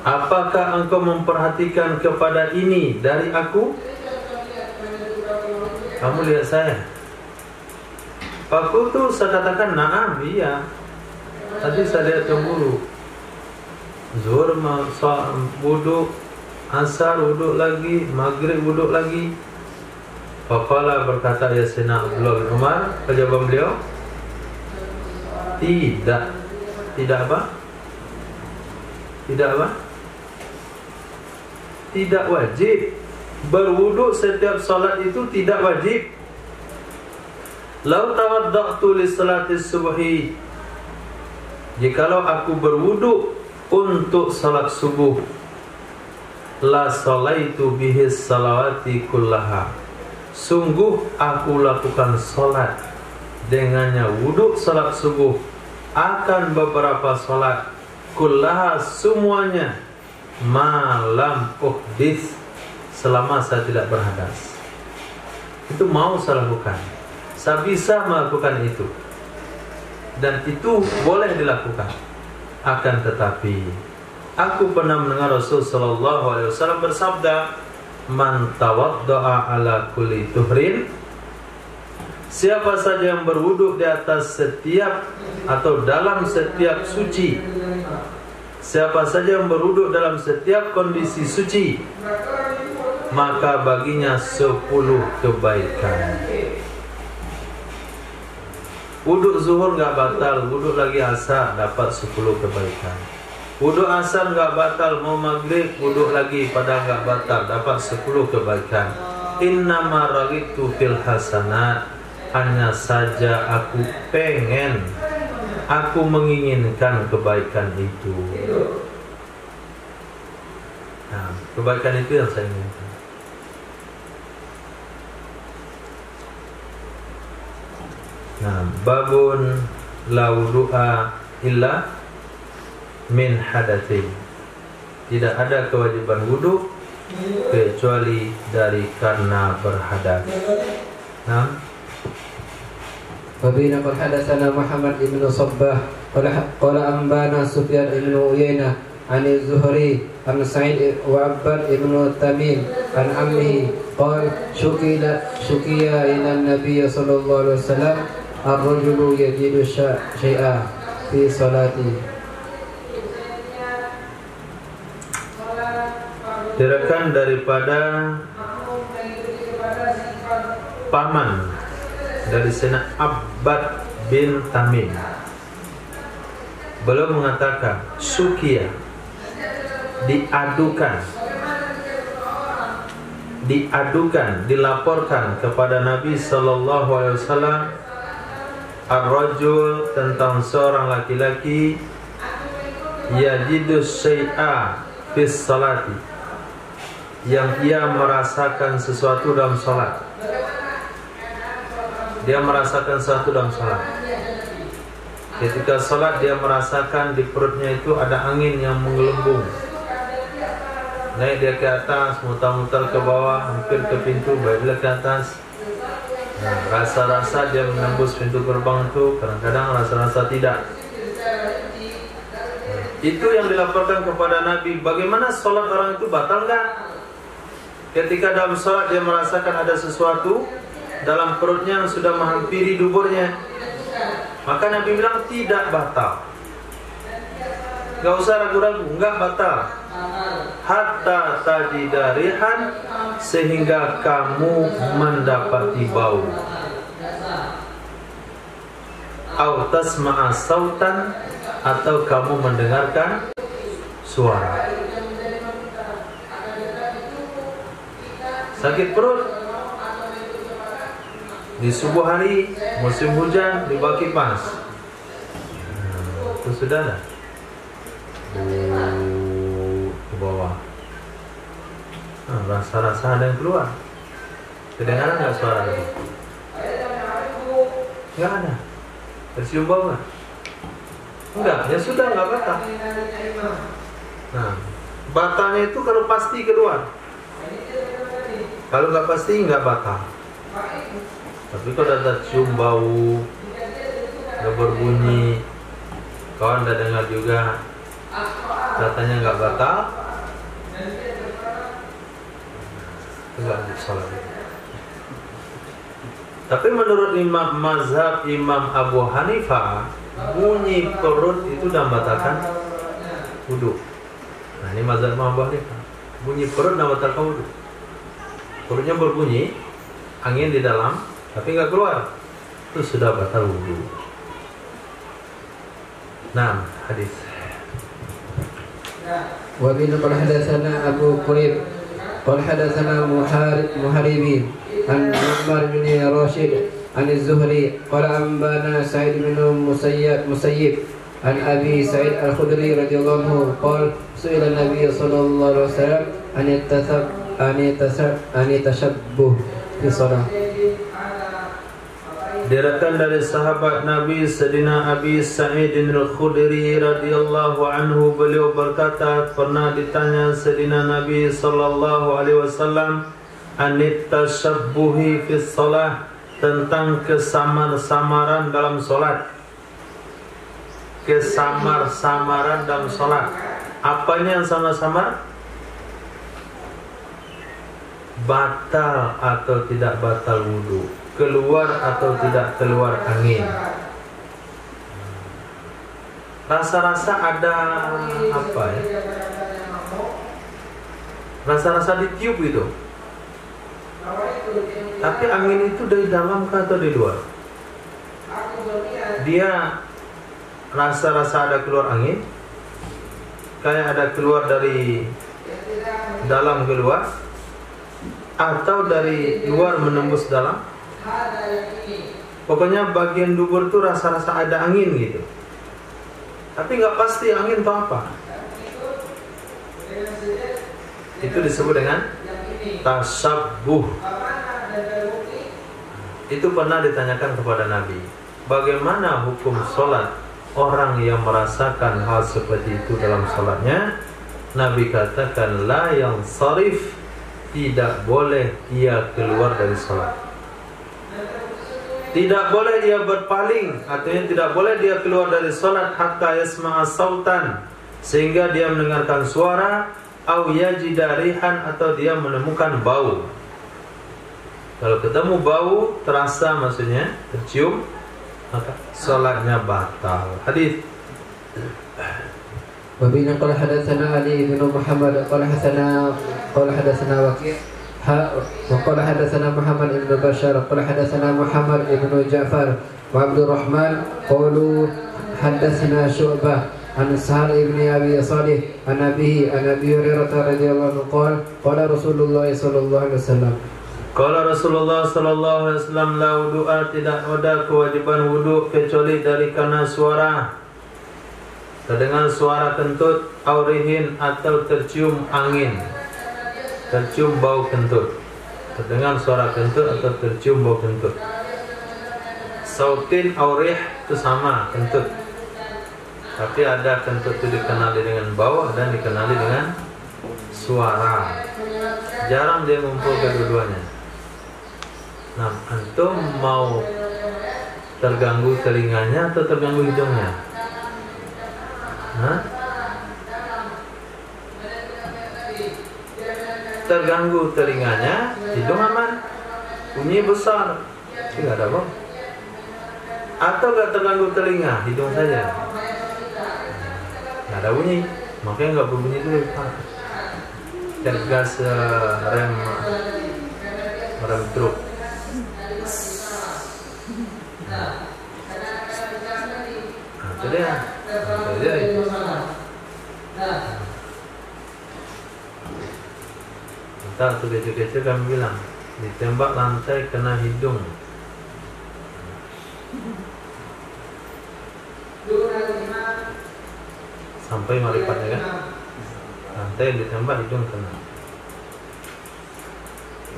apakah engkau memperhatikan kepada ini dari aku? Kamu lihat saya. Fakultu, saya katakan na'am, iya. Tadi saya lihat cemburu. Zuhur wuduk, asar wuduk lagi, maghrib wuduk lagi. Faqala, berkata ya Sayyidina Abdullah bin Umar, jawaban beliau, tidak. Tidak apa? Tidak apa? Tidak wajib. Berwuduk setiap salat itu tidak wajib. Lau tawadda'tu li salati subhi, jikalau aku berwuduk untuk salat subuh, la salaitu bihi salawati kullaha, sungguh aku lakukan salat dengannya wuduk salat subuh akan beberapa salat, kullaha, semuanya, malam uhdits, selama saya tidak berhadas. Itu mau saya lakukan, saya bisa melakukan itu, dan itu boleh dilakukan. Akan tetapi aku pernah mendengar Rasul sallallahu alaihi wasallam bersabda, man tawadda'a ala kulli tuhrin, siapa saja yang berwuduk di atas setiap atau dalam setiap suci, siapa saja yang berwuduk dalam setiap kondisi suci, maka baginya 10 kebaikan. Wuduk zuhur enggak batal, wuduk lagi asar dapat 10 kebaikan. Wuduk asar enggak batal, mau maghrib wuduk lagi padahal enggak batal, dapat 10 kebaikan. Innama raghitu fil hasanat, hanya saja aku pengen, aku menginginkan kebaikan itu. Nah, kebaikan itu yang saya inginkan. Nah, babun la wudu'a illa min hadatsin. Tidak ada kewajiban wudu kecuali dari karena berhadas. Nah, Wabina qad hadatsana Muhammad ibn Sabbah qala anbana Sufyan ibn Uyainah an az-Zuhri an Sa'id wa Abbad ibn Tamim an ammihi qala syukiya ila an-nabiy sallallahu alaihi wasallam ar-rajulu yajidu syai'a fi salati Diriwayatkan daripada paman dari Sayyidina Abbad bin Tamim. Beliau mengatakan, sukia, dilaporkan kepada Nabi sallallahu alaihi wasallam ar-rajul, tentang seorang laki-laki yajidu syai'a fis salati, yang ia merasakan sesuatu dalam salat. Dia merasakan sesuatu dalam salat. Ketika salat dia merasakan di perutnya itu ada angin yang menggelembung. Naik dia ke atas, muter-muter ke bawah, hampir ke pintu, balik ke atas. Nah, rasa-rasa dia menembus pintu gerbang itu, kadang-kadang rasa-rasa tidak. Itu yang dilaporkan kepada Nabi. Bagaimana sholat orang itu batal enggak? Ketika dalam sholat dia merasakan ada sesuatu dalam perutnya yang sudah menghampiri duburnya, maka Nabi bilang tidak batal. Gak usah ragu-ragu, enggak batal. Hatta tajidarihan, sehingga kamu mendapati bau. Au tasma'a sautan, atau kamu mendengarkan suara. Sakit perut di subuh hari, musim hujan, di bawah kipas, itu sudah ada ke bawah. Rasa-rasa ada yang keluar. Kedengaran nggak suara tadi? Nggak ada. Tercium bau nggak? Enggak, ya sudah, nggak batal. Nah, batalnya itu kalau pasti keluar. Kalau nggak pasti nggak batal. Tapi kalau ada cium bau, ada berbunyi, kawan udah dengar juga, katanya nggak batal, nggak lanjut sholat. Tapi menurut mazhab Imam Abu Hanifah, bunyi perut itu sudah membatalkan wudu. Nah, ini mazhab Imam Abu Hanifah, bunyi perut sudah membatalkan wudu. Perutnya berbunyi, angin di dalam, tapi nggak keluar, itu sudah batal wudu. Nah, hadis. Wa bin qala hadatsana Abu Qurayb qala hadatsana Muharibin an Umar bin Rashid an Az-Zuhri qala anbana Sa'id bin Musayyib an Abi Sa'id Al-Khudri radhiyallahu anhu qala su'ila an-nabiy sallallahu alaihi wasallam an tashabbuh fi shalah. Diriwayatkan dari sahabat Nabi Sayyidina Abi Sa'id Al-Khudri radhiyallahu anhu, beliau berkata, pernah ditanya Sayyidina Nabi sallallahu alaihi wasallam anit tashabbuhi fi shalah, tentang kesamar-samaran dalam salat. Kesamar-samaran dalam salat. Apanya yang samar-samar? Batal atau tidak batal wudu, keluar atau tidak keluar angin. Rasa-rasa ada apa ya? Rasa-rasa ditiup gitu. Tapi angin itu dari dalam atau dari luar? Dia rasa-rasa ada keluar angin, kayak ada keluar dari dalam keluar, atau dari luar menembus dalam. Pokoknya bagian dubur itu rasa-rasa ada angin gitu, tapi nggak pasti angin atau apa. Itu disebut dengan tashabbuh. Itu pernah ditanyakan kepada Nabi, bagaimana hukum sholat orang yang merasakan hal seperti itu dalam sholatnya? Nabi katakan, la yang sarif, tidak boleh ia keluar dari sholat. Tidak boleh dia berpaling, artinya tidak boleh dia keluar dari sholat hatta yasma'a sautan, sehingga dia mendengarkan suara, au yajida rihan, atau dia menemukan bau. Kalau ketemu bau, terasa maksudnya tercium, maka sholatnya batal. Hadis. وبه قال حدثنا علي بن محمد قال حدثنا وكيع وقال حدثنا محمد بن بشار قال حدثنا محمد بن جعفر وعبد الرحمن قالوا حدثنا شعبة عن سهل بن أبي صالح عن أبيه عن أبي هريرة رضي الله عنه قال قال رسول الله صلى الله عليه وسلم Qala Rasulullah sallallahu alaihi wasallam, la wudu'a, tidak ada kewajiban wudu kecuali dari karena suara, terdengar suara kentut, aurihin atau tercium angin, tercium bau kentut, terdengar suara kentut atau tercium bau kentut. Sautin aurih itu sama kentut, tapi ada kentut itu dikenali dengan bau dan dikenali dengan suara. Jarang dia ngumpul kedua-duanya. Nah, antum mau terganggu telinganya atau terganggu hidungnya? Hah? Terganggu telinganya, hidung aman, bunyi besar, tidak ada bau. Atau gak terganggu telinga, hidung saja, gak ada bunyi, makanya gak berbunyi dulu. Dan gas rem truk. Itu dia. Entah tuh kecil-kecil kami bilang ditembak lantai kena hidung. Sampai maripatnya kan, lantai ditembak hidung kena.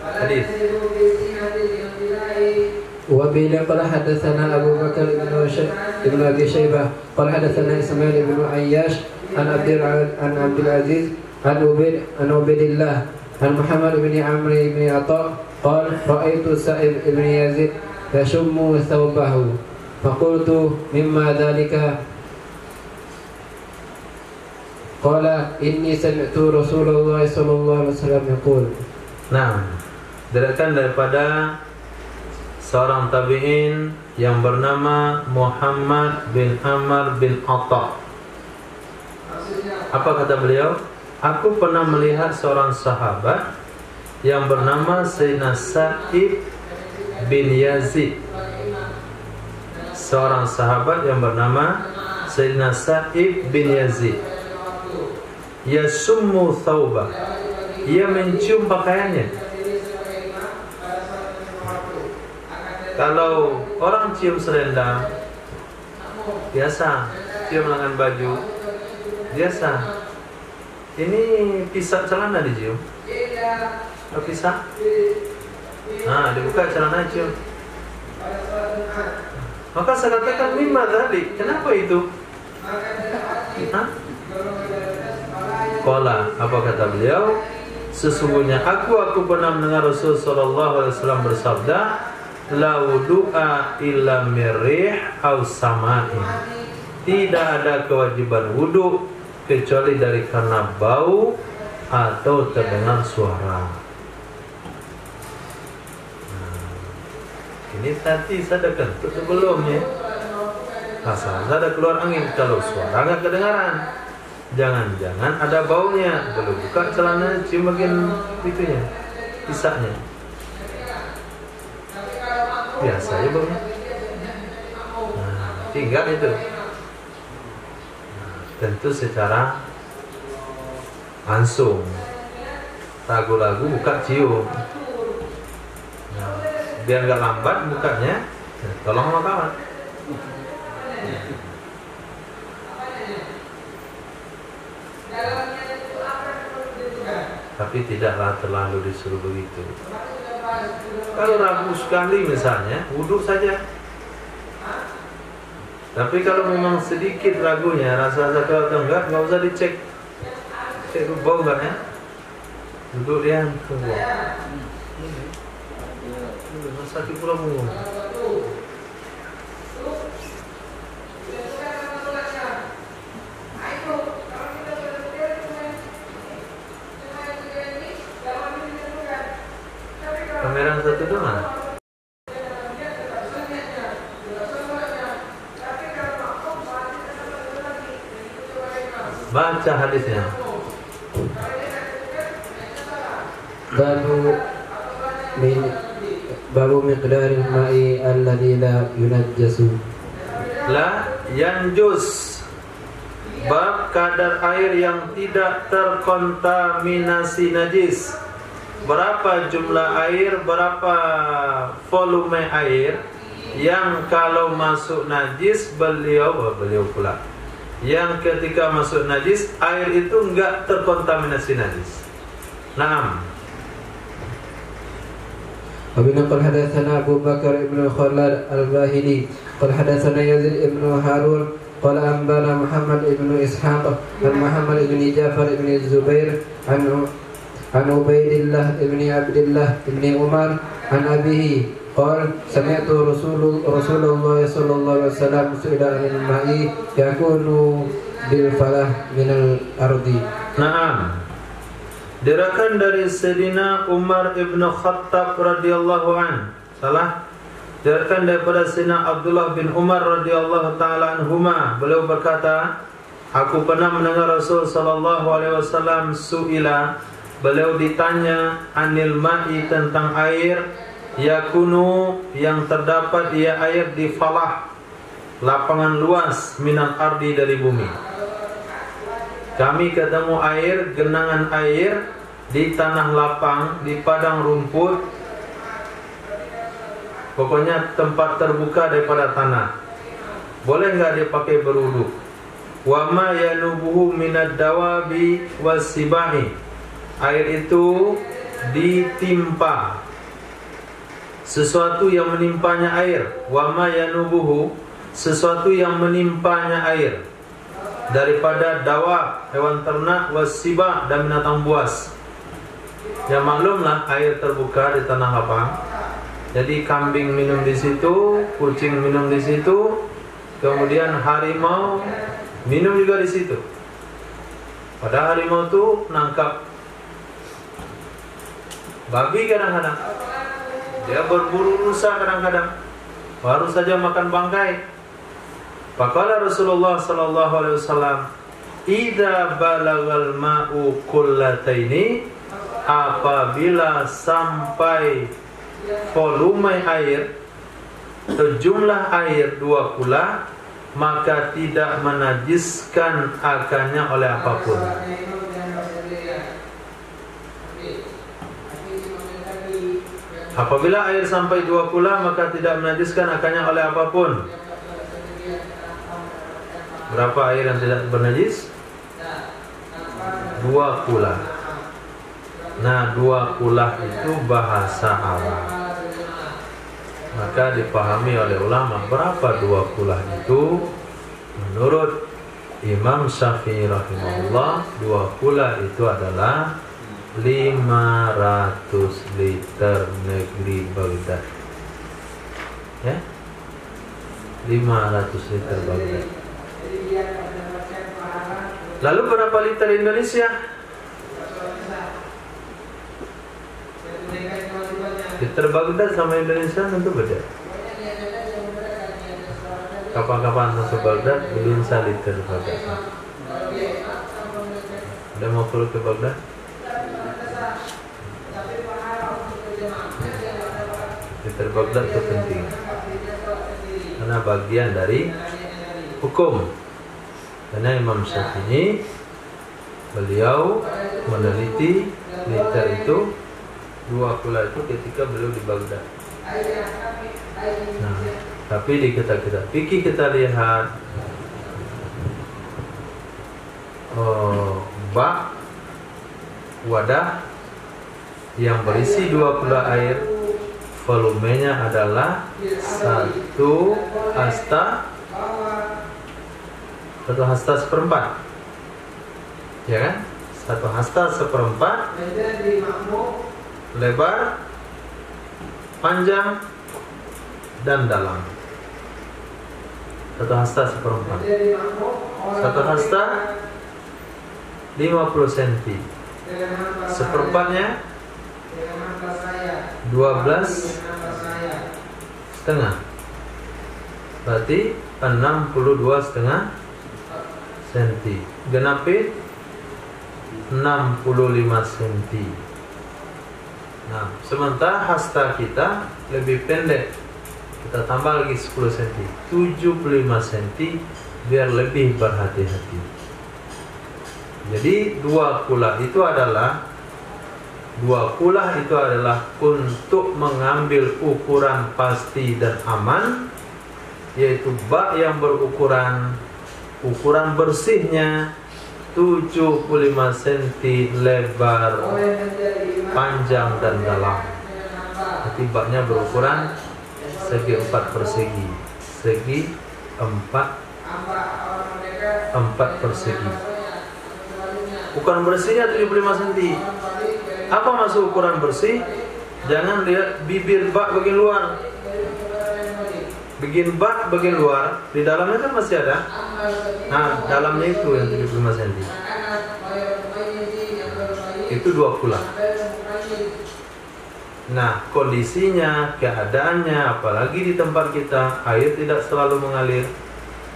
Hadis. وبه قال حدثنا أبو بكر بن أبي شيبة قال حدثنا إسماعيل بن عياش عن عبد العزيز عن عبيد الله عن محمد بن عمرو بن عطاء قال رأيت سعيد بن يزيد يشم ثوبه فقلت مما ذلك قال إني سمعت رسول الله صلى الله عليه وسلم يقول. Nah, diriwayatkan daripada seorang tabi'in yang bernama Muhammad bin Amr bin Atta. Apa kata beliau? Aku pernah melihat seorang sahabat yang bernama Sayyidina Sa'ib bin Yazid. Seorang sahabat yang bernama Sayyidina Sa'ib bin Yazid. Yasummu thawbah. Ia mencium pakaiannya. Kalau orang cium selendang biasa, cium lengan baju biasa. Ini pisah celana dicium, pisah. Nah, dibuka celana cium. Maka saya katakan mimma tadi, kenapa itu? Hah? Qala, apa kata beliau? Sesungguhnya aku pernah mendengar Rasul sallallahu alaihi wasallam bersabda, la wudu'a illa mirrih aw sama'in. Tidak ada kewajiban wudu kecuali dari karena bau atau terdengar suara. Ini tadi saya kentut sebelumnya. Asal ada keluar angin, kalau suara nggak kedengaran. Jangan-jangan ada baunya. Belum buka celana, cium bagian itunya, pisahnya. Biasa ya baunya. Nah, tinggal itu. Nah, tentu secara langsung. Ragu-ragu buka cium. Nah, biar nggak lambat bukanya, tolong sama kawan. Tapi tidaklah terlalu disuruh begitu. Kalau ragu sekali misalnya, wudhu saja. Tapi kalau memang sedikit ragunya, rasa sakit atau enggak usah dicek. Cek bau enggak ya? Duduk dia, tunggu. Sakit pula punggung. Kamera satu doang. baca hadisnya. Babu miqdaril ma'i alladhi la yunajjasu. La yanjus, bab kadar air yang tidak terkontaminasi najis. Berapa jumlah air, berapa volume air yang kalau masuk najis beliau pula yang ketika masuk najis air itu enggak terkontaminasi najis. Naam. وبنا قال حدثنا أبو بكر بن خلاد الباهلي قال حدثنا يزيد بن هارون قال أنبانا محمد بن إسحاق عن محمد بن جعفر بن الزبير عن عبيد الله بن عبد الله بن عمر عن أبيه قال سمعت رسول الله صلى الله عليه وسلم سئل عن الماء يكون بالفلاح من الأرض. Naam. Diriwayatkan dari Sayyidina Umar ibn Khattab radhiyallahu an. Salah. Diriwayatkan daripada Sayyidina Abdullah bin Umar radhiyallahu taala anhuma. Beliau berkata, aku pernah mendengar Rasul sallallahu alaihi wasallam suila. Beliau ditanya anil ma'i tentang air yakunu yang terdapat ia air di falah, lapangan luas minal ardi dari bumi. Kami ketemu air, genangan air di tanah lapang, di padang rumput, pokoknya tempat terbuka daripada tanah. Boleh nggak dipakai berwudu? Wa ma yanubuhu minad dawabi wasibahi. Air itu ditimpa, sesuatu yang menimpanya air. Wa ma yanubuhu, sesuatu yang menimpanya air, daripada dawa, hewan ternak, wasibah, dan binatang buas. Ya maklumlah air terbuka di tanah lapang. Jadi kambing minum di situ, kucing minum di situ, kemudian harimau minum juga di situ. Pada harimau itu nangkap babi kadang-kadang, dia berburu rusa kadang-kadang, baru saja makan bangkai. Faqala Rasulullah sallallahu alaihi wasallam, "Idza balagal ma'u qullataini," apabila sampai volume air atau jumlah air 2 kula, maka tidak menajiskan akannya oleh apapun. Apabila air sampai 2 kula, maka tidak menajiskan akannya oleh apapun. Berapa air yang tidak bernajis? 2 kula. Nah, 2 kula itu bahasa Arab. Maka dipahami oleh ulama berapa 2 kula itu. Menurut Imam Syafi'i rahimahullah, 2 kula itu adalah 500 liter negeri Baghdad. Ya? 500 liter Baghdad. Lalu berapa liter Indonesia? Liter Baghdad sama Indonesia tentu beda. Kapan-kapan masuk Baghdad, beliin 1 liter Baghdad. Udah mau pulang ke Baghdad? Liter Baghdad itu penting, karena bagian dari hukum. Karena Imam Syafi'i, beliau meneliti liter itu 2 kula itu ketika beliau di Baghdad. Nah, tapi di kitab fikih kita lihat bak wadah yang berisi 2 kula air, volumenya adalah 1 hasta seperempat, ya kan? 1 hasta seperempat, lebar, panjang, dan dalam. 1 hasta seperempat. 1 hasta 50 cm. Seperempatnya 12,5. Berarti 62,5 cm. Genapi 65 cm. Nah, sementara hasta kita lebih pendek, kita tambah lagi 10 cm, 75 cm, biar lebih berhati-hati. Jadi dua kulah itu adalah untuk mengambil ukuran pasti dan aman, yaitu bak yang ukuran bersihnya 75 cm lebar, panjang dan dalam. Nanti baknya berukuran segi 4 persegi, segi 4 persegi. Ukuran bersihnya 75 cm. Apa maksud ukuran bersih? Jangan lihat bibir bak bagian luar. Bagian bak bagian luar, di dalamnya kan masih ada. Nah, dalamnya itu yang 75 cm. Itu 2 kulah. Nah, kondisinya, keadaannya, apalagi di tempat kita, air tidak selalu mengalir.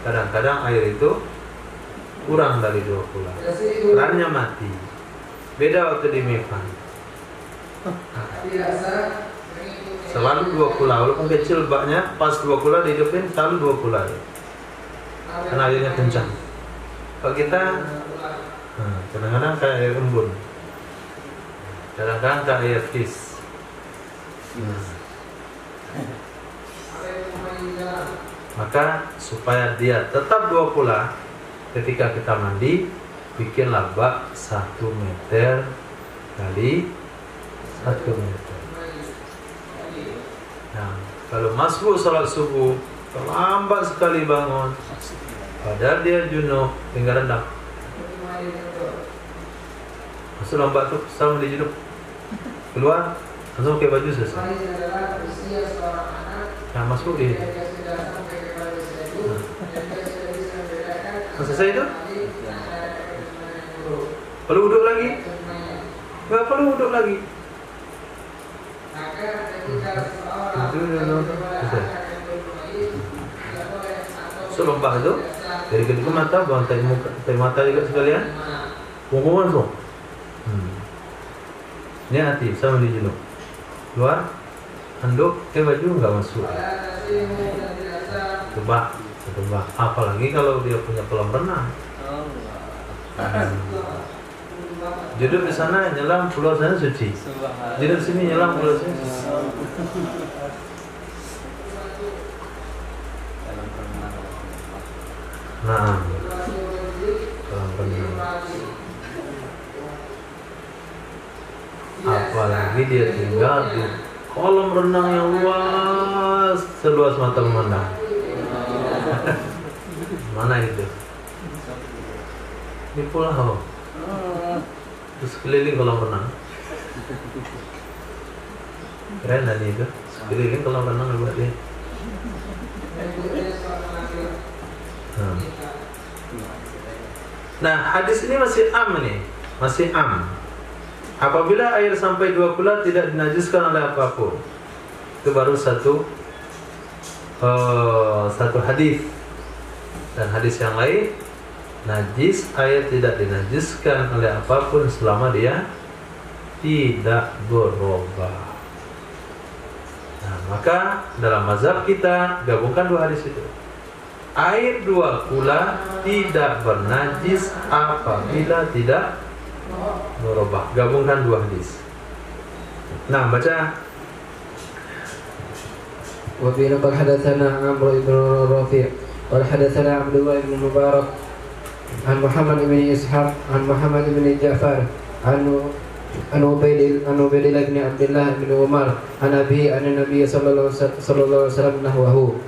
Kadang-kadang air itu kurang dari 2 kulah. Kerannya mati. Beda waktu di Mifan. Selalu 2 kulah, walaupun kecil baknya, pas 2 kulah dihidupin selalu 2 kulah. Karena airnya kencang. Kalau kita, kadang-kadang kayak air embun, kadang-kadang kayak air kis. Maka supaya dia tetap 2 kulah, ketika kita mandi, bikinlah bak 1 meter kali 1 meter. Nah, kalau masbuk salat subuh, terlambat sekali bangun, padahal dia junub, tinggal rendam. Masuk lambat tuh, sama di junub, keluar, langsung pakai baju selesai. Nah, masbuk dia. Selesai itu? Perlu duduk lagi? Nggak perlu duduk lagi. So lembah itu dari kedua mata, buang tai mata juga sekalian. Buang langsung. Ini hati sama di junub. Keluar, handuk, baju nggak masuk. Coba. Apalagi kalau dia punya kolam renang. Junub di sana nyelam, pulau sana suci. Junub sini nyelam, pulau sini suci. Nah, kolam renang. Apalagi dia tinggal di kolam renang yang luas, seluas mata memandang. Mana itu? Di pulau. Terus keliling kolam renang. Keren tadi itu. Keliling kolam renang buat dia. Nah, hadis ini masih am nih, masih am. Apabila air sampai 2 kulah tidak dinajiskan oleh apapun, itu baru satu hadis. Dan hadis yang lain, najis air tidak dinajiskan oleh apapun selama dia tidak berubah. Nah, maka dalam mazhab kita gabungkan 2 hadis itu. Air 2 kulah tidak bernajis apabila tidak berubah. Gabungkan 2 hadis. Nah, baca. Wa bi qad hadatsana Amr ibn Rafi' wa hadatsana Abdullah ibn Mubarak an Muhammad ibn Ishaq an Muhammad ibn Ja'far an Ubaidillah ibn Abdullah ibn Umar an Abi an Nabi sallallahu alaihi wasallam nahwahu.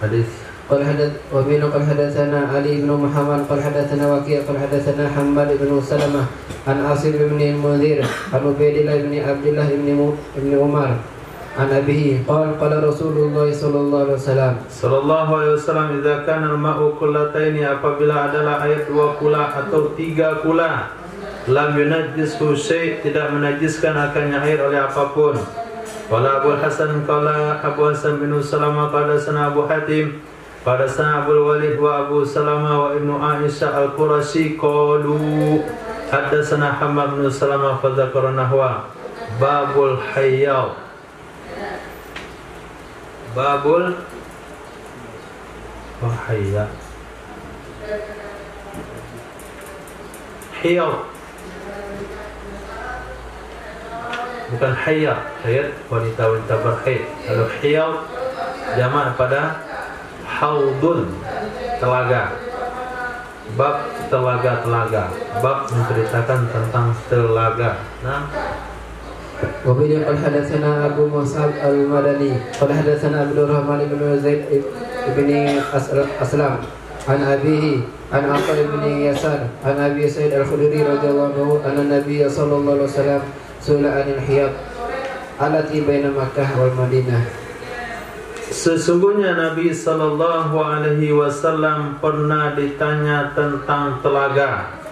Hadis قال حدثنا علي بن محمد قال حدثنا وكيع قال حدثنا حماد بن سلمة عن عاصم بن المنذر عن عبيد الله بن عبد الله بن عمر عن أبيه قال رسول الله صلى الله عليه وسلم idza kana al-ma'u kullataini, apabila adalah air 2 kulah atau 3 kulah, lam yunajjishu syai', tidak menajiskan akannya air oleh apapun. Qala Abu Hasan qala Abu Hasan bin Salamah qala sana Abu Hatim pada sana Abu Walid wa Abu Salamah wa Ibnu Aisyah al-Qurashi qalu, Haddatsana Hammad bin Salamah fa dzakara nahwa babul hayyal. Babul hayya. Hiyal. Bukan hayya, hayat wanita-wanita berhaid. Kalau hiyal jamak pada haudun, telaga. Bab telaga-telaga. Bab menceritakan tentang telaga. Nah, وبه قال حدثنا أبو مصعب المدني قال حدثنا عبد الرحمن بن زيد بن أسلم عن أبيه عن عطاء بن يسار عن أبي سعيد الخدري رضي الله عنه أن النبي صلى الله عليه وسلم سئل عن الحيض التي بين مكة والمدينة. Sesungguhnya Nabi Sallallahu Alaihi Wasallam pernah ditanya tentang telaga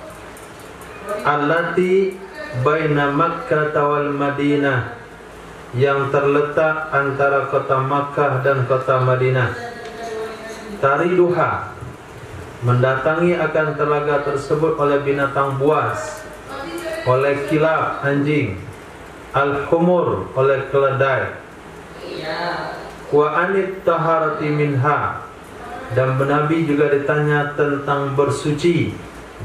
allati baina Makkah wal Madinah, yang terletak antara kota Makkah dan kota Madinah. Tariduha, mendatangi akan telaga tersebut oleh binatang buas, oleh kilab anjing, al-humur oleh keledai, wa anit taharati minha, dan Nabi juga ditanya tentang bersuci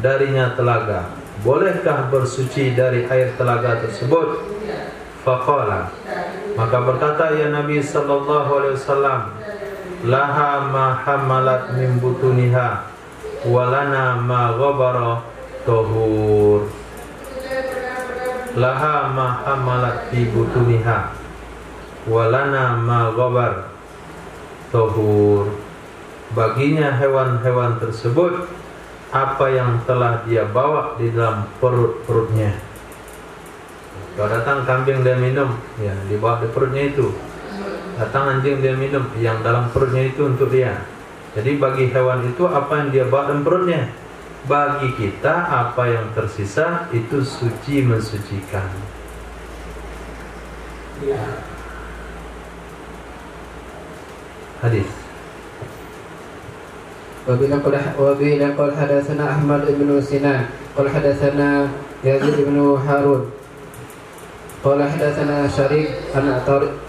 darinya telaga. Bolehkah bersuci dari air telaga tersebut? Faqala, maka berkata ya Nabi sallallahu alaihi wasallam, laha ma hamalat min butuniha walana ma ghabara tahur. Laha ma hamalat fi butuniha walana ma ghabar tahur. Baginya hewan-hewan tersebut apa yang telah dia bawa di dalam perut-perutnya. Kalau datang kambing dia minum, ya dibawa di perutnya itu. Datang anjing dia minum, yang dalam perutnya itu untuk dia. Jadi bagi hewan itu apa yang dia bawa dalam perutnya. Bagi kita apa yang tersisa itu suci, mensucikan. Hadis. وبه قال حدثنا أحمد بن سنان قال حدثنا يزيد بن هارون قال حدثنا شريك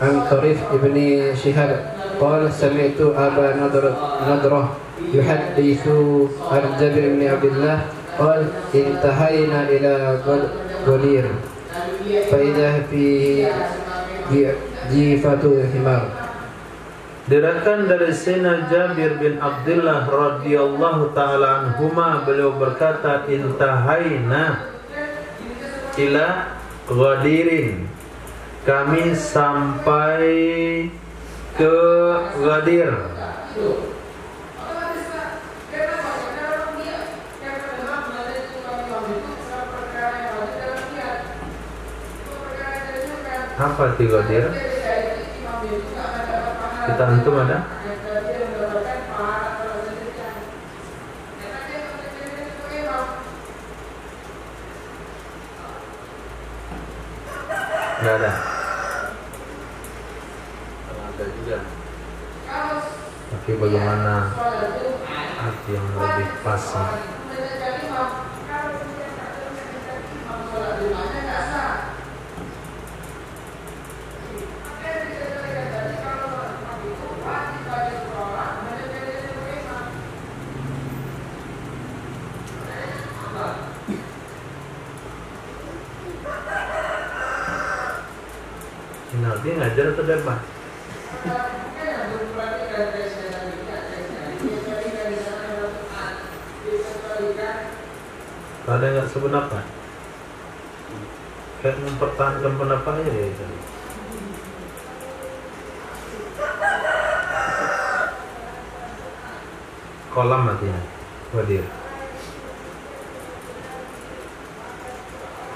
عن طريف بن شهاب قال سمعت أبا نضرة يحدث عن جابر بن عبد الله قال انتهينا إلى غدير فإذا في جيفة حمار. Diriwayatkan dari Sayyidina Jabir bin Abdullah radhiyallahu taala anhuma, beliau berkata, intahaina ila Ghadirin, kami sampai ke Ghadir. Apa itu Ghadir? Kita antum ada? Nggak ada. Ada juga. Tapi bagaimana arti yang lebih pas? Nabi ngajar atau debat? Ada nggak sependapat? Kayak mempertahankan pendapatnya ya itu. Kolam artinya, wadir.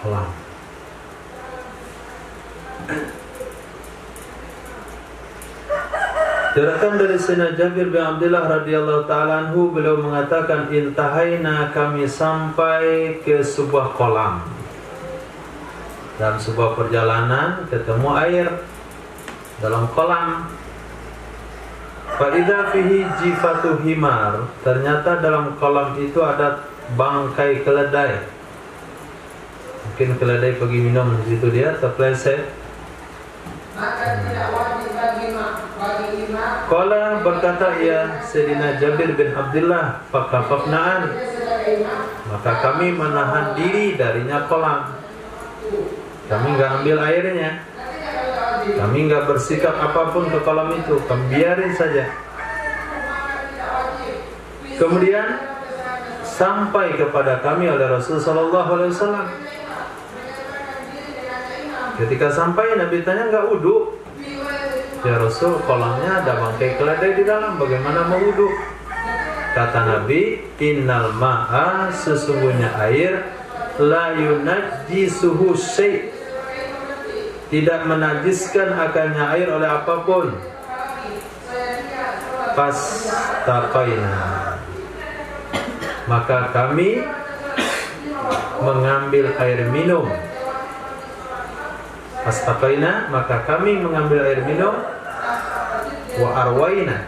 Kolam. Diriwayatkan dari Sayyidina Jabir bin Abdullah radhiyallahu taala anhu, beliau mengatakan, intahaina, kami sampai ke sebuah kolam. Dalam sebuah perjalanan ketemu air dalam kolam. Fa idza fihi jifatu himar, ternyata dalam kolam itu ada bangkai keledai. Mungkin keledai pergi minum di situ, dia terpleset. Qala berkata ia Sayyidina Jabir bin Abdullah, fakafafna'an, maka kami menahan diri darinya kolam. Kami nggak ambil airnya, kami nggak bersikap apapun ke kolam itu, kami biarin saja. Kemudian sampai kepada kami oleh Rasul Sallallahu Alaihi Wasallam. Ketika sampai, Nabi tanya, nggak wudhu? Ya Rasul, kolamnya ada bangkai keledai di dalam, bagaimana mau wudhu? Kata Nabi, innal ma'a, sesungguhnya air, la yunajjisuhu syai', tidak menajiskan akannya air oleh apapun. Fastaqaina, maka kami mengambil air minum. Fastaqaina, maka kami mengambil air minum. Wa arwaina,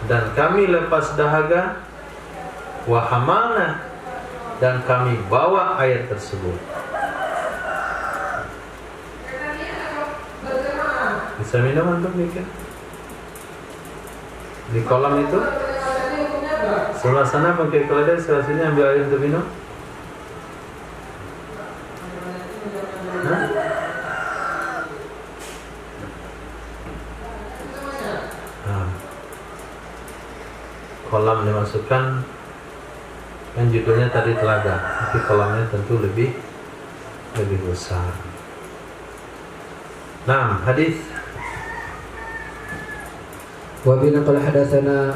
dan kami lepas dahaga. Wa hamalna, dan kami bawa air tersebut. Bisa minum untuk mikir di kolam itu. Sebelah sana pakai keledai, sebelah sini ambil air untuk minum. Hah? Kolam dimasukkan, kan judulnya tadi telaga, tapi kolamnya tentu lebih besar. Nah, hadis. Wa bina qala hadatsana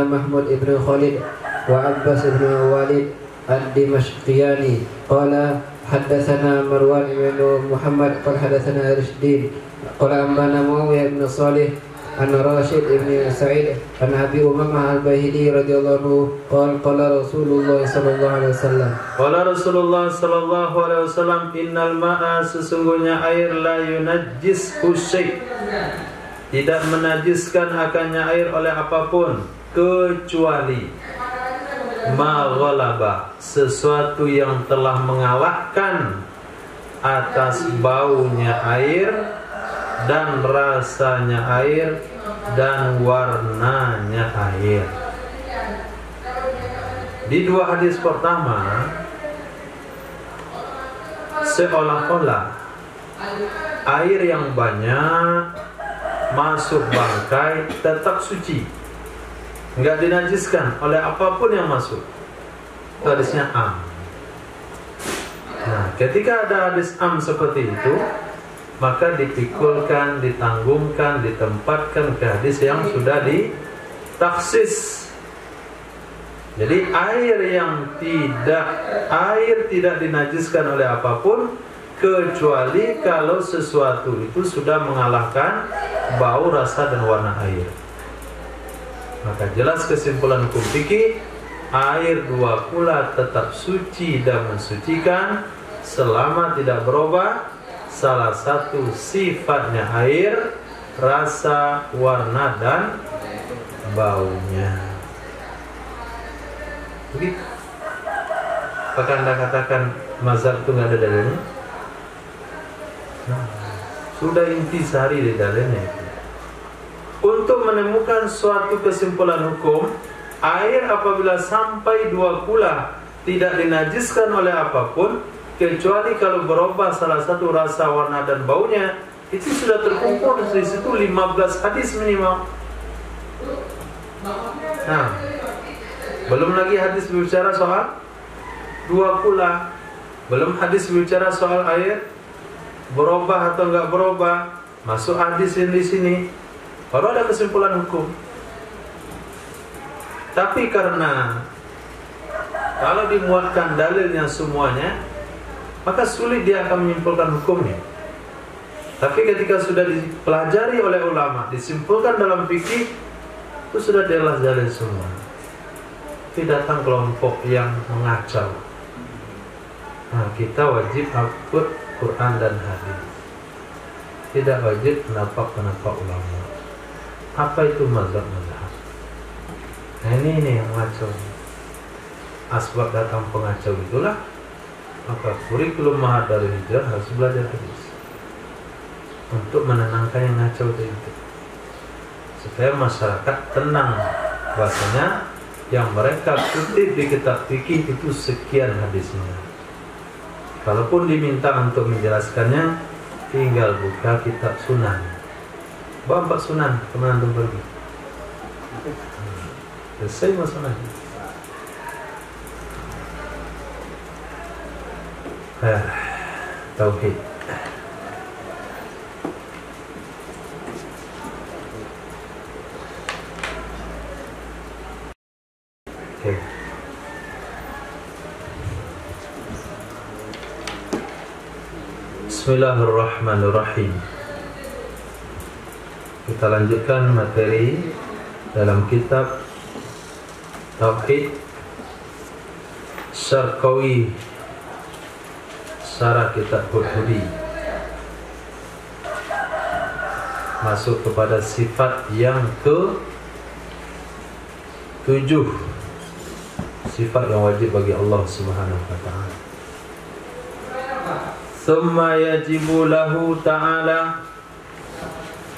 Mahmud ibn Khalid wa Abbas ibn Walid ad-Dimashqiyani qala hadatsana Marwan ibn Muhammad qala hadatsana Rishdin qala ambana Muawiyah ibn Salih an Rashid ibn Sa'id an Abi Umamah al-Bahili radhiyallahu anhu qala Rasulullah sallallahu alaihi wasallam, qala Rasulullah sallallahu alaihi wasallam, innal ma'a, sesungguhnya air, la yunajjis syai', tidak menajiskan akannya air oleh apapun, kecuali ma ghalaba, sesuatu yang telah mengalahkan atas baunya air dan rasanya air dan warnanya air. Di dua hadis pertama, seolah-olah air yang banyak masuk bangkai tetap suci, nggak dinajiskan oleh apapun yang masuk. Hadisnya am. Nah, ketika ada hadis am seperti itu, maka dipikulkan, ditanggungkan, ditempatkan ke hadis yang sudah ditaksis. Jadi air tidak dinajiskan oleh apapun, kecuali kalau sesuatu itu sudah mengalahkan bau, rasa, dan warna air. Maka jelas kesimpulan hukum fikih, air dua kula tetap suci dan mensucikan selama tidak berubah salah satu sifatnya air, rasa, warna, dan baunya. Begitu. Apakah Anda katakan mazhab itu nggak ada dalilnya? Sudah intisari di dalilnya itu. Untuk menemukan suatu kesimpulan hukum, air apabila sampai dua kula tidak dinajiskan oleh apapun, kecuali kalau berubah salah satu rasa, warna, dan baunya, itu sudah terkumpul di situ 15 hadis minimal. Nah, belum lagi hadis berbicara soal dua kula, belum hadis berbicara soal air berubah atau enggak berubah, masuk hadis di sini, baru ada kesimpulan hukum. Tapi karena kalau dimuatkan dalilnya semuanya, maka sulit dia akan menyimpulkan hukumnya. Tapi ketika sudah dipelajari oleh ulama, disimpulkan dalam fikih, itu sudah jelas dalil semua. Tapi datang kelompok yang mengacau. Nah, kita wajib ikut Quran dan hadis, tidak wajib pendapat ulama. Apa itu mazhab-mazhab? Nah, ini yang mengacau. Asbab datang pengacau itulah Maka kurikulum Mahadar Hijrah harus belajar hadis untuk menenangkan yang ngacau itu, supaya masyarakat tenang bahasanya yang mereka kutip di kitab fikih itu sekian hadisnya. Kalaupun diminta untuk menjelaskannya, tinggal buka kitab Sunan. Bapak Sunan kemana antum pergi? Selesai masalahnya. Tauhid. Okay. Bismillahirrahmanirrahim. Kita lanjutkan materi dalam kitab Tauhid Syarqawi, syarah kitab Hudhudi. Masuk kepada sifat yang ke-7, sifat yang wajib bagi Allah Subhanahu wa ta'ala. Tsumma yajibu lahu ta'ala,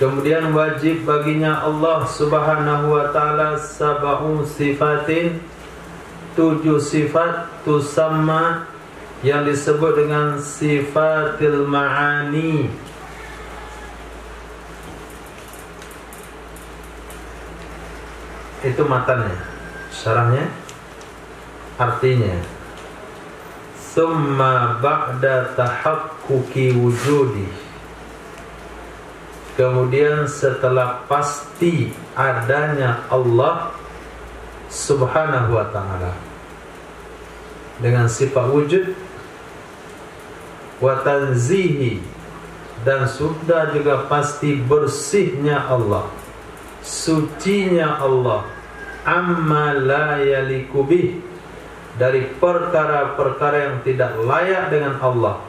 kemudian wajib baginya Allah Subhanahu wa ta'ala sab'u sifatin, 7 sifat, tusamma yang disebut dengan sifatil ma'ani. Itu matanya, syarahnya, artinya summa ba'da tahaqquqi wujudi, kemudian setelah pasti adanya Allah Subhanahu wa ta'ala dengan sifat wujud, wa tanzihi, dan sudah juga pasti bersihnya Allah, sucinya Allah, amma la yaliku bih, dari perkara-perkara yang tidak layak dengan Allah,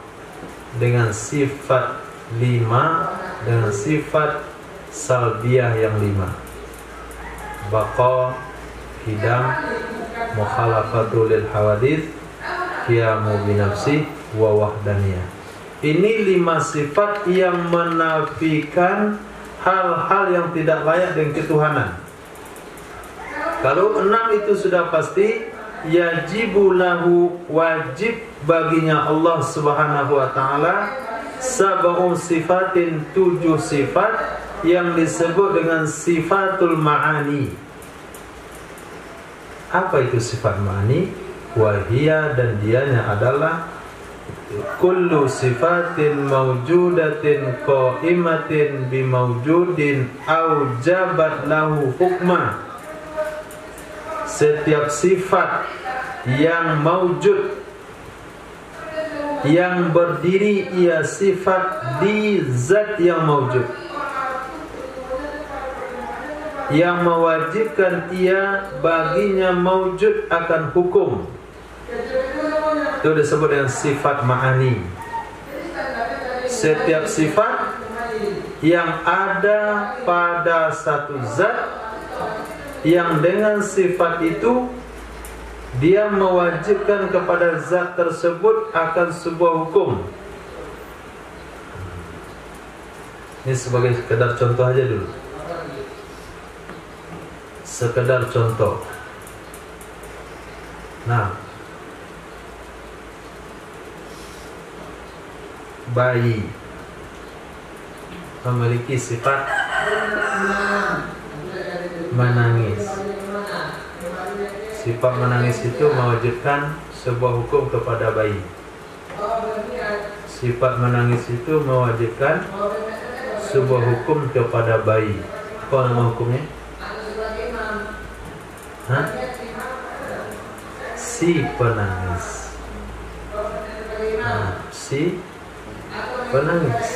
dengan sifat 5, dengan sifat salbiyah yang 5, baqa, hidam, mukhalafatul lil hawadith, qiyamu binafsi, wa wahdaniyah. Ini 5 sifat yang menafikan hal-hal yang tidak layak dengan ketuhanan. Kalau 6 itu sudah pasti, yajibu lahu, wajib baginya Allah Subhanahu wa ta'ala sab'u sifatin, 7 sifat yang disebut dengan sifatul ma'ani. Apa itu sifat ma'ani? Wahia, dan dianya adalah kullu sifatin mawjudatin qa'imatin bimawjudin aujabat lahu hukma. Setiap sifat yang mawjud, yang berdiri ia sifat di zat yang mawjud, yang mewajibkan ia baginya mawjud akan hukum. Itu disebut dengan sifat ma'ani. Setiap sifat yang ada pada satu zat, yang dengan sifat itu dia mewajibkan kepada zat tersebut akan sebuah hukum. Ini sebagai sekedar contoh aja dulu, sekedar contoh. Nah, bayi memiliki sifat menangis. Sifat menangis itu mewajibkan sebuah hukum kepada bayi. Sifat menangis itu mewajibkan sebuah hukum kepada bayi. Apa nama hukumnya? Hah? Si penangis. Nah, si penangis.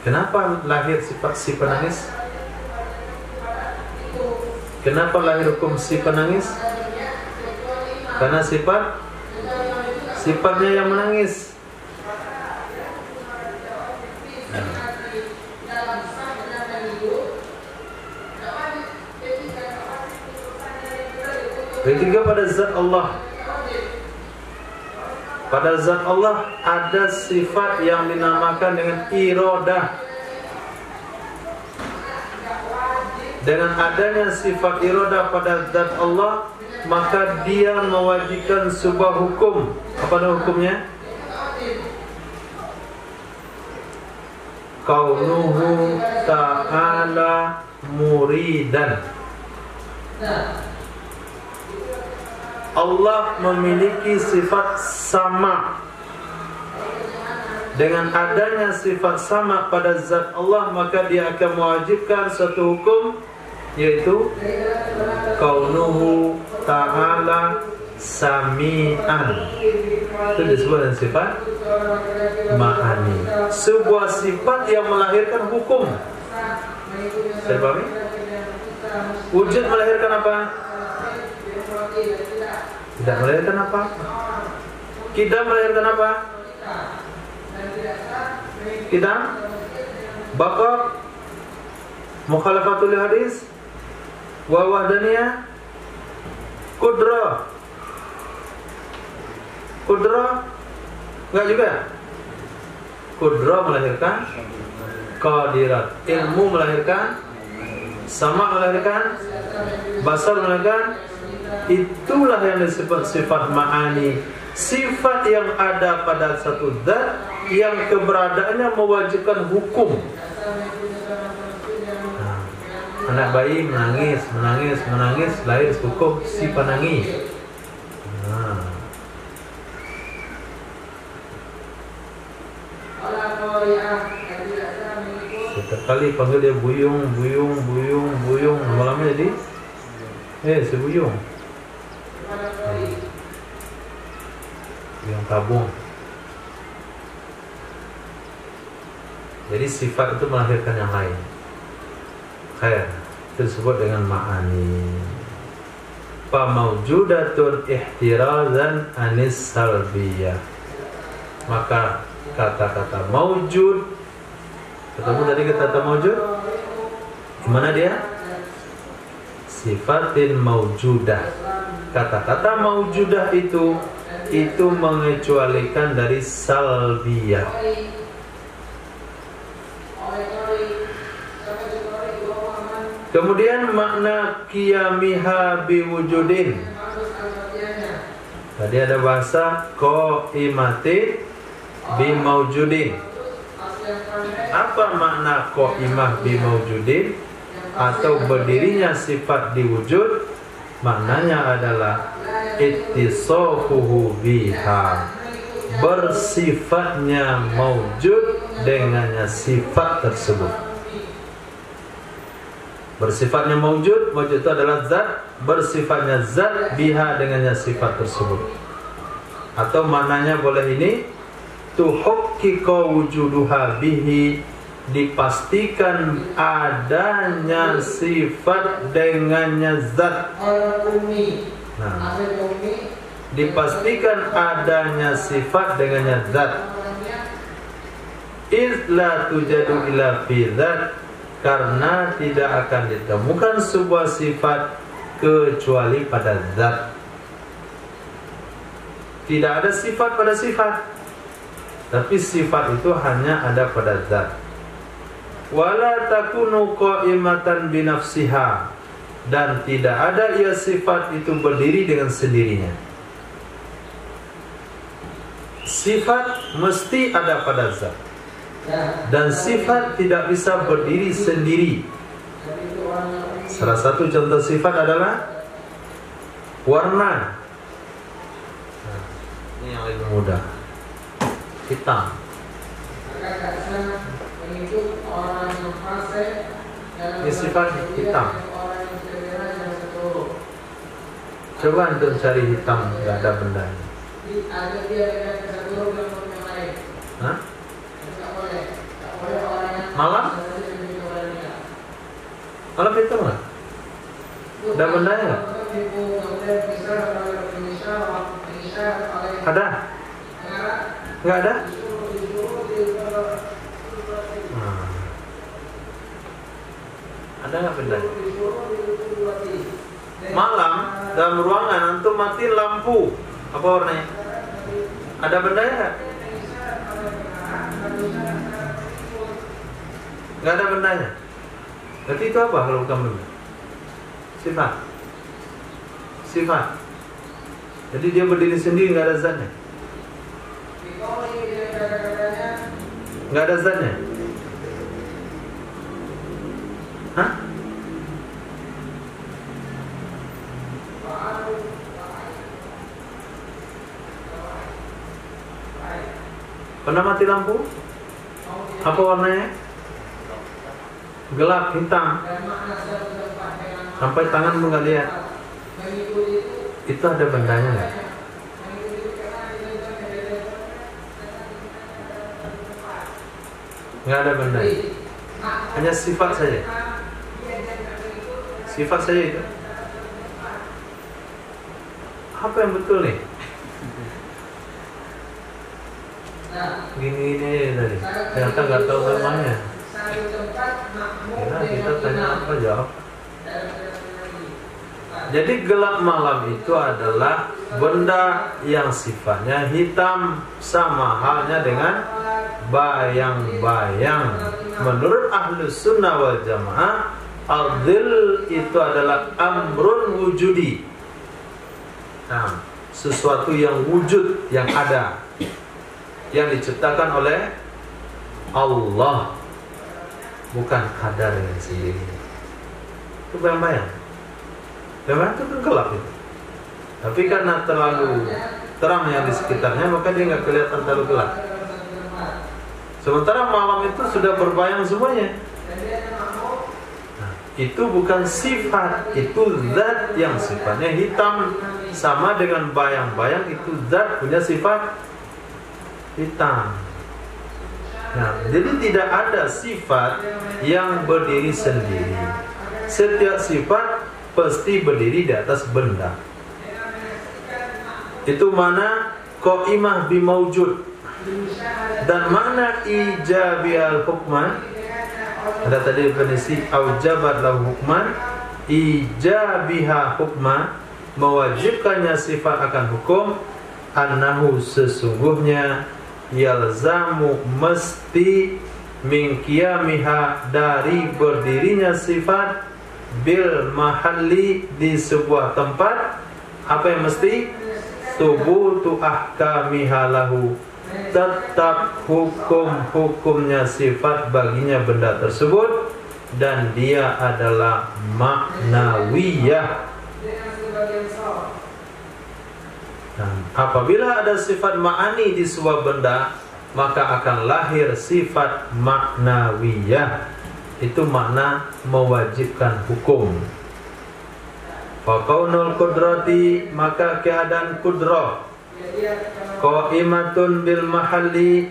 Kenapa lahir sifat si penangis? Kenapa lahir hukum si penangis? Karena sifatnya yang menangis. Ketiga pada zat Allah. Pada zat Allah ada sifat yang dinamakan dengan iradah. Dengan adanya sifat iradah pada zat Allah, maka dia mewajibkan sebuah hukum. Apa nama hukumnya? Kaunuhu ta'ala muridan. Allah memiliki sifat sama. Dengan adanya sifat sama pada zat Allah, maka dia akan mewajibkan satu hukum, yaitu kaunuhu ta'ala sami'an. Itu disebut dengan sifat ma'ani. Sebuah sifat yang melahirkan hukum. Saya pahami? Wujud melahirkan apa? Tidak melahirkan apa? Qidam melahirkan apa? Qidam, baqa, mukhalafatul hadis, wa wahdaniyah, qudrah. Qudrah enggak juga. Qudrah melahirkan qadirat. Ilmu melahirkan, sama melahirkan, basar melahirkan. Itulah yang disebut sifat ma'ani. Sifat yang ada pada satu zat yang keberadaannya mewajibkan hukum. Anak bayi menangis, lahir hukum si penangis. Setiap kali panggil dia buyung, lama-lama jadi si buyung. Buyung tabung. Jadi sifat itu melahirkan yang lain. Kayak itu disebut dengan ma'ani. Fa maujudatun ihtirazan anis salbiyah. Maka kata-kata maujud, ketemu tadi kata maujud, gimana dia? Sifatin maujudah. Kata-kata maujudah itu mengecualikan dari salbiyah. Kemudian makna qiyamiha biwujudin. Tadi ada bahasa qaimati bimaujudin. Apa makna qaimah bimaujudin? Atau berdirinya sifat diwujud, maknanya adalah ittisafuhu biha, bersifatnya maujud dengannya sifat tersebut. Bersifatnya maujud itu adalah zat, bersifatnya zat biha dengannya sifat tersebut. Atau maknanya boleh ini, tuhaqqiqa wujuduha bihi, dipastikan adanya sifat dengannya zat. Nah, dipastikan adanya sifat dengannya zat. Izla tujadu ila fi zat, karena tidak akan ditemukan sebuah sifat kecuali pada zat. Tidak ada sifat pada sifat, tapi sifat itu hanya ada pada zat. Wala takunu qaimatan binafsiha, dan tidak ada ia sifat itu berdiri dengan sendirinya. Sifat mesti ada pada zat, dan sifat tidak bisa berdiri sendiri. Salah satu contoh sifat adalah warna. Nah, ini yang lebih mudah. Hitam. Ini sifat hitam. Coba untuk cari hitam, nggak ada benda. Hah? Malam? Malam hitam nggak? Ada bendanya nggak? Ada? Nggak ada? Ada nggak bendanya? Malam dalam ruangan antum mati lampu, apa warnanya? Ada bendanya nggak? Nggak ada bendanya. Berarti itu apa kalau bukan benda? Sifat. Sifat. Jadi dia berdiri sendiri, nggak ada zatnya. Nggak ada zatnya. Hah? Pernah mati lampu? Apa warnanya? Gelap, hitam. Sampai tangan nggak lihat. Itu ada bendanya nggak? Nggak ada benda. Hanya sifat saja. Sifat saja itu. Apa yang betul nih? Gini aja tadi. Ternyata nggak tahu semuanya. Kita tanya apa jawab. Jadi gelap malam itu adalah benda yang sifatnya hitam, sama halnya dengan bayang-bayang. Menurut Ahlus Sunnah wal Jamaah, al-dhil itu adalah amrun wujudi. Nah, sesuatu yang wujud, yang ada, yang diciptakan oleh Allah, bukan kadar yang sendiri. Itu bayang-bayang. Bayang itu kan gelap itu. Tapi karena terlalu terang yang di sekitarnya, maka dia nggak kelihatan terlalu gelap. Sementara malam itu sudah berbayang semuanya. Nah, itu bukan sifat, itu zat yang sifatnya hitam, sama dengan bayang-bayang, itu zat punya sifat hitam. Nah, jadi tidak ada sifat yang berdiri sendiri. Setiap sifat pasti berdiri di atas benda. Itu mana qaimah bimaujud. Dan mana ijabiyal hukman. Ada tadi definisi aujabat lahu hukman, ijabiha hukman, mewajibkannya sifat akan hukum, annahu sesungguhnya, yalzamu mesti min qiyamiha dari berdirinya sifat, bil mahalli di sebuah tempat. Apa yang mesti? Thubutu ahkamiha lahu, tetap hukum-hukumnya sifat baginya benda tersebut, dan dia adalah maknawiyah. Nah, apabila ada sifat ma'ani di sebuah benda, maka akan lahir sifat maknawiyah. Itu makna mewajibkan hukum. Faqaunul qudrati, maka keadaan kudrah, qaimatun bil mahalli.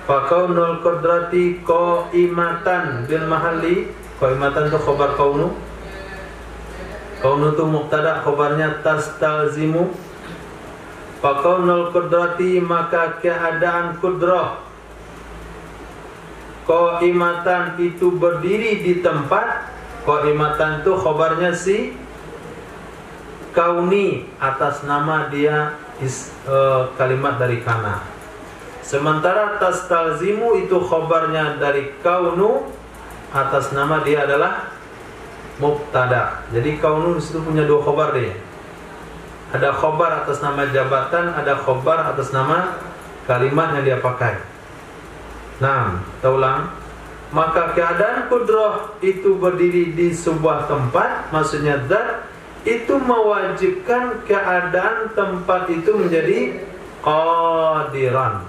Faqaunul qudrati qaimatan bil mahalli. Qaimatan itu khabar kaunu. Kaunu itu mubtada, khabarnya tastalzimu. Faqaunul qudrati, maka keadaan kudrah, qaimatan itu berdiri di tempat. Qaimatan itu khabarnya si kauni, atas nama dia kalimat dari kana. Sementara tastalzimu itu khabarnya dari kaunu, atas nama dia adalah mubtada. Jadi kaunu disitu punya dua khabar dia. Ada khabar atas nama jabatan, ada khabar atas nama kalimat yang dia pakai. Nah, kita ulang. Maka keadaan kudrah itu berdiri di sebuah tempat, maksudnya zat itu mewajibkan keadaan tempat itu menjadi qadiran.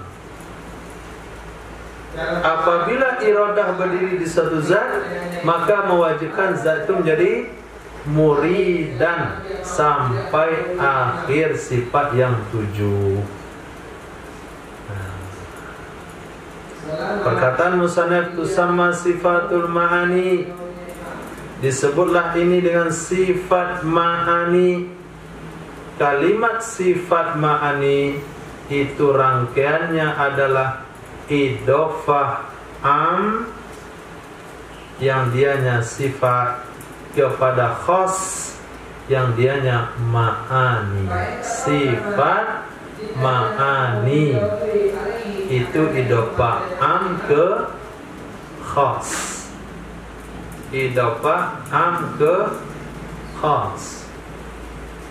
Apabila iradah berdiri di satu zat, maka mewajibkan zat itu menjadi muridan sampai akhir sifat yang 7. Perkataan musannaf tusamma sifatul ma'ani, disebutlah ini dengan sifat ma'ani. Kalimat sifat ma'ani itu rangkaiannya adalah idhofah am, yang dianya sifat kepada khas yang dianya ma'ani. Sifat ma'ani itu idhofah am ke khas. Idhofah am ke khas.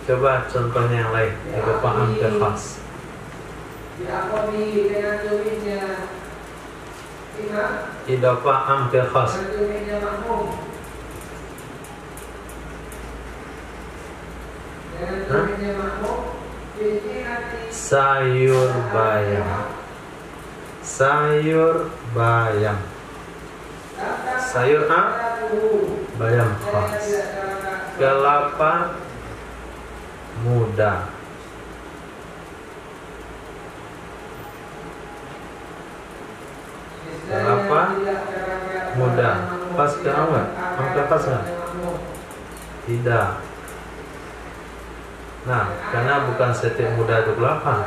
Coba contohnya yang lain, idhofah am ke khas. Idhofah am ke khas. Sayur bayam. Sayur bayam. Sayur am, bayam khas. Kelapa muda. Kelapa muda. Pas ke awal, angka pas kan? Tidak. Nah, karena bukan setiap muda itu kelapa.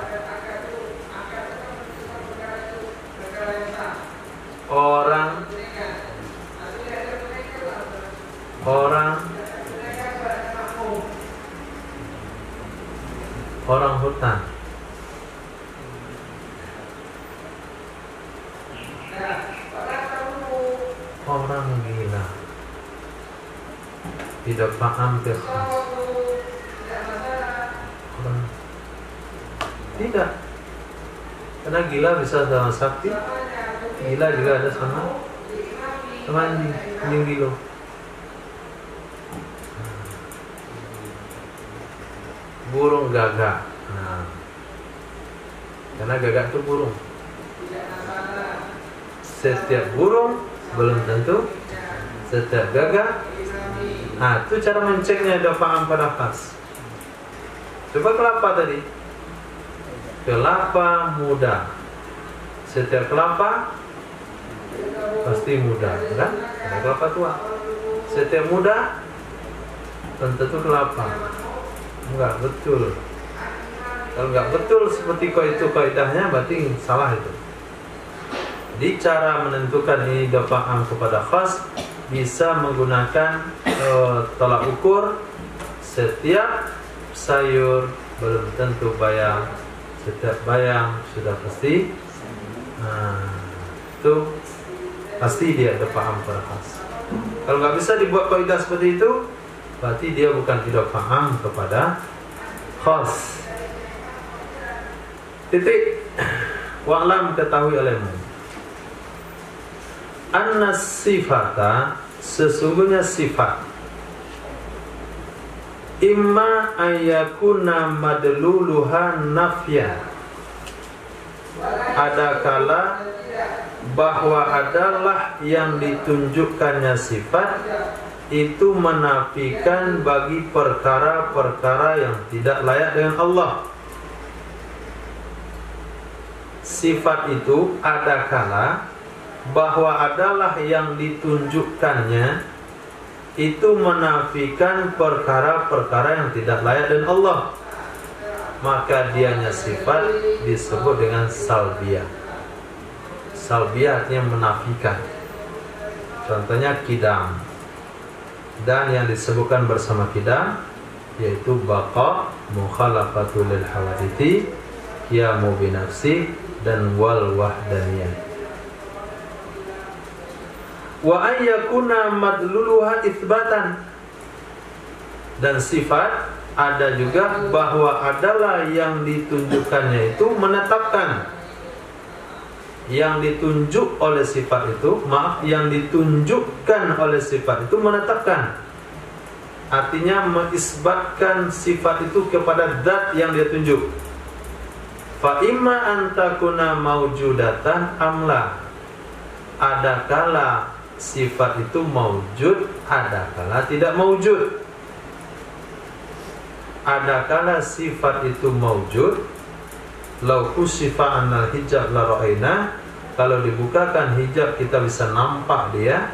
Orang hutan. Orang gila. Tidak paham khas. Orang tidak. Karena gila bisa sama sakti. Gila juga ada sama anjing gila. Burung gagak. Nah, karena gagak itu burung. Setiap burung belum tentu setiap gagak. Nah, itu cara menceknya idhofah pada khas. Coba kelapa tadi. Kelapa muda. Setiap kelapa pasti muda, kan? Ada kelapa tua. Setiap muda tentu kelapa. Enggak betul. Kalau enggak betul seperti itu kaidahnya, berarti salah itu. Di cara menentukan ini idhofah am kepada khas bisa menggunakan tolak ukur. Setiap sayur belum tentu bayam. Setiap bayam sudah pasti. Nah, itu pasti dia idhofah am kepada khas. Kalau nggak bisa dibuat kaidah seperti itu, berarti dia bukan idhofah am kepada khas. Titik. Wa'lam, ketahui olehmu, anna sifata, sesungguhnya sifat, imma ayyakuna madluluha nafya, ada kala bahwa adalah yang ditunjukkannya sifat itu menafikan bagi perkara-perkara yang tidak layak dengan Allah. Sifat itu ada kala bahwa adalah yang ditunjukkannya itu menafikan perkara-perkara yang tidak layak dengan Allah. Maka dianya sifat disebut dengan salbiyah. Salbiyah artinya menafikan. Contohnya kidam. Dan yang disebutkan bersama kidam yaitu baqa, mukhalafatul lil hawadithi, qiyamu binafsi, dan wal wahdaniyah. Wa ayyakuna madluluha itsbatan, dan sifat ada juga bahwa adalah yang ditunjukkannya itu menetapkan. Yang ditunjuk oleh sifat itu, yang ditunjukkan oleh sifat itu menetapkan. Artinya mengisbatkan sifat itu kepada zat yang dia tunjuk. Fa imma antakuna maujudatan amla, ada kala sifat itu maujud, ada kala tidak maujud. Ada kala sifat itu maujud, lau kusifa anal hijab la ra'aina, kalau dibukakan hijab kita bisa nampak dia,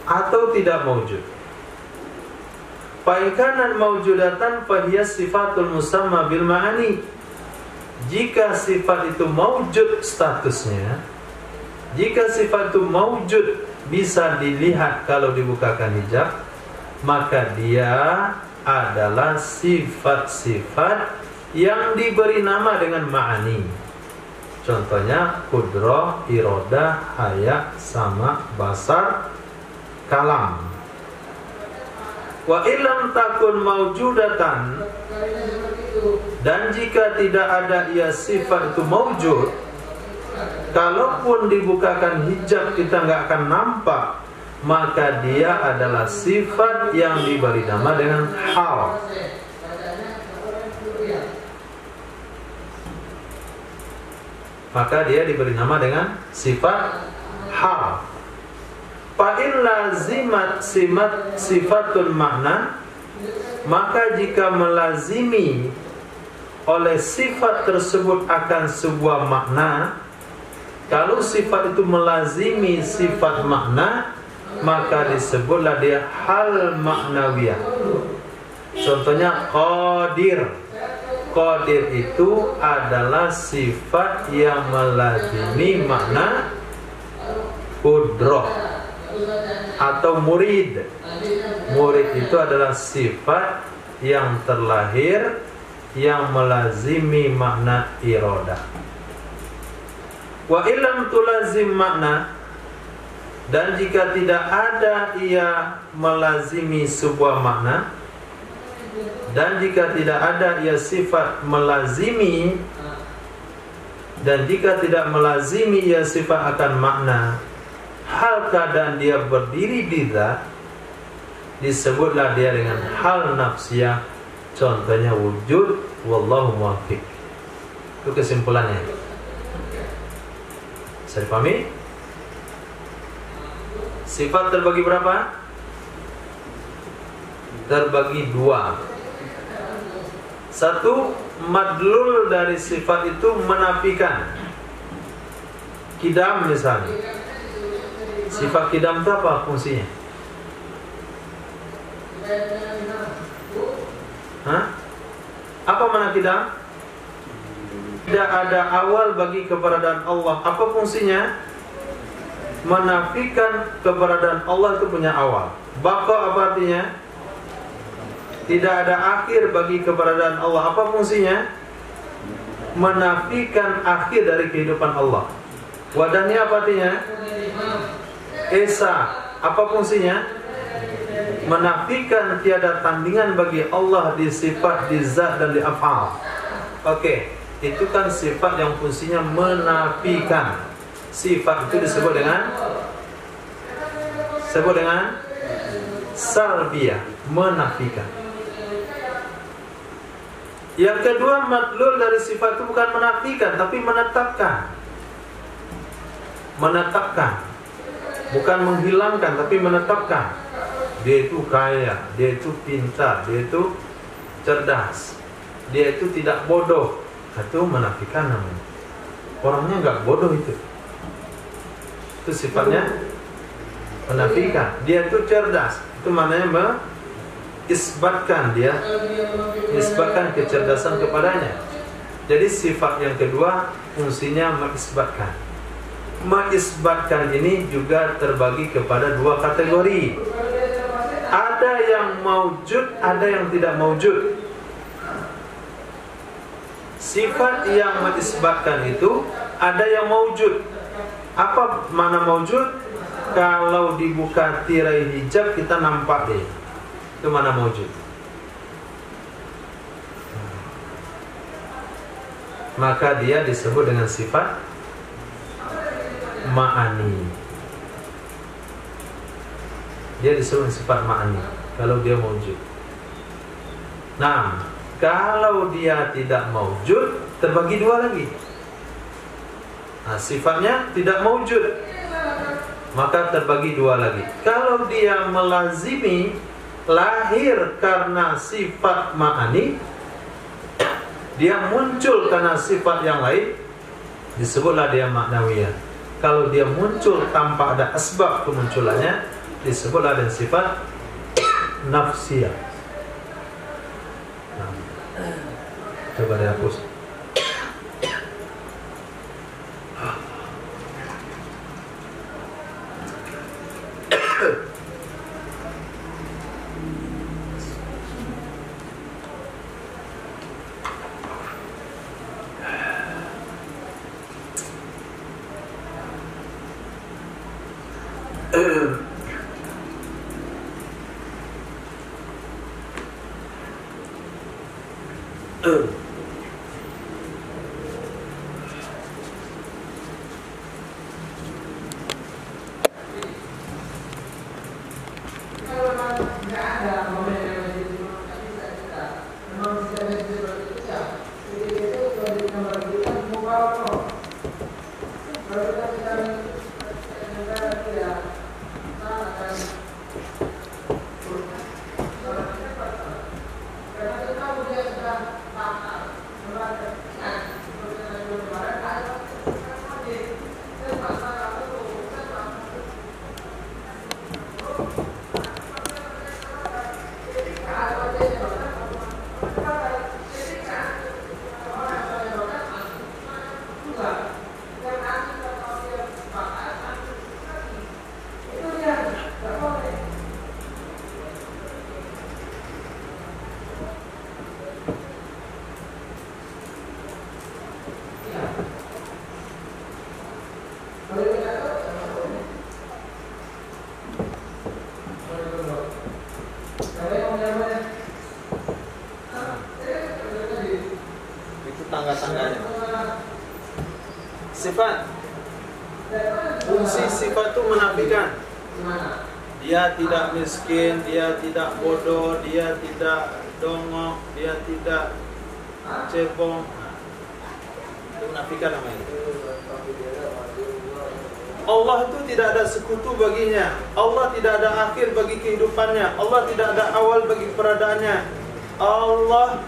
atau tidak maujud. Fa in kanat maujudatan fa hiya sifatul musamma bil ma'ani. Jika sifat itu maujud statusnya, jika sifat itu maujud bisa dilihat kalau dibukakan hijab, maka dia adalah sifat-sifat yang diberi nama dengan ma'ani. Contohnya qudrah, iradah, haya, sama, basar, kalam. Wa illam takun maujudatan, dan jika tidak ada ia sifat itu maujud, kalaupun dibukakan hijab kita nggak akan nampak, maka dia adalah sifat yang diberi nama dengan hal. Maka dia diberi nama dengan sifat hal. Fa'in lazimat sifatun makna, maka jika melazimi oleh sifat tersebut akan sebuah makna, kalau sifat itu melazimi sifat makna, maka disebutlah dia hal maknawiyah. Contohnya qadir. Qadir itu adalah sifat yang melazimi makna qudrah atau murid. Murid itu adalah sifat yang terlahir yang melazimi makna iradah. Wa illam tulazim makna, dan jika tidak ada ia melazimi sebuah makna, dan jika tidak ada ia sifat melazimi, dan jika tidak melazimi ia sifat akan makna, hal keadaan dia berdiri di zat, disebutlah dia dengan hal nafsiyah. Contohnya wujud, wallahu muwaffiq. Itu kesimpulannya. Bisa dipahami? Sifat terbagi berapa? Terbagi dua. Satu, madlul dari sifat itu menafikan. Kidam misalnya. Sifat kidam itu apa fungsinya? Apa makna kidam? Tidak ada awal bagi keberadaan Allah. Apa fungsinya? Menafikan keberadaan Allah itu punya awal. Baqa apa artinya? Tidak ada akhir bagi keberadaan Allah. Apa fungsinya? Menafikan akhir dari kehidupan Allah. Wadahnya apa artinya? Esa. Apa fungsinya? Menafikan tiada tandingan bagi Allah di sifat, di zat, dan di af'al. Oke, itu kan sifat yang fungsinya menafikan. Sifat itu disebut dengan salbiyah, menafikan. Yang kedua, madlul dari sifat itu bukan menafikan, tapi menetapkan. Menetapkan, bukan menghilangkan, tapi menetapkan. Dia itu kaya, dia itu pintar, dia itu cerdas, dia itu tidak bodoh. Itu menafikan namanya. Orangnya nggak bodoh itu sifatnya menafikan. Dia itu cerdas, itu maknanya isbatkan, dia isbatkan kecerdasan kepadanya. Jadi sifat yang kedua fungsinya mengisbatkan. Mengisbatkan ini juga terbagi kepada dua kategori. Ada yang maujud, ada yang tidak maujud. Sifat yang mengisbatkan itu ada yang maujud. Apa makna maujud? Kalau dibuka tirai hijab kita nampak dia. Itu mana maujud. Maka dia disebut dengan sifat ma'ani. Dia disebut sifat ma'ani kalau dia maujud. Nah, kalau dia tidak maujud, terbagi dua lagi. Nah, sifatnya tidak maujud, maka terbagi dua lagi. Kalau dia melazimi, lahir karena sifat ma'ani, dia muncul karena sifat yang lain, disebutlah dia maknawiyah. Kalau dia muncul tanpa ada asbab kemunculannya, disebutlah dengan sifat nafsiyah. Nah, coba dihapus. tangga-tangganya. Sifat, fungsi sifat itu menafikan. Dia tidak miskin, dia tidak bodoh, dia tidak dongok, dia tidak cebong. Itu menafikan namanya. Allah itu tidak ada sekutu baginya. Allah tidak ada akhir bagi kehidupannya. Allah tidak ada awal bagi keberadaannya. Allah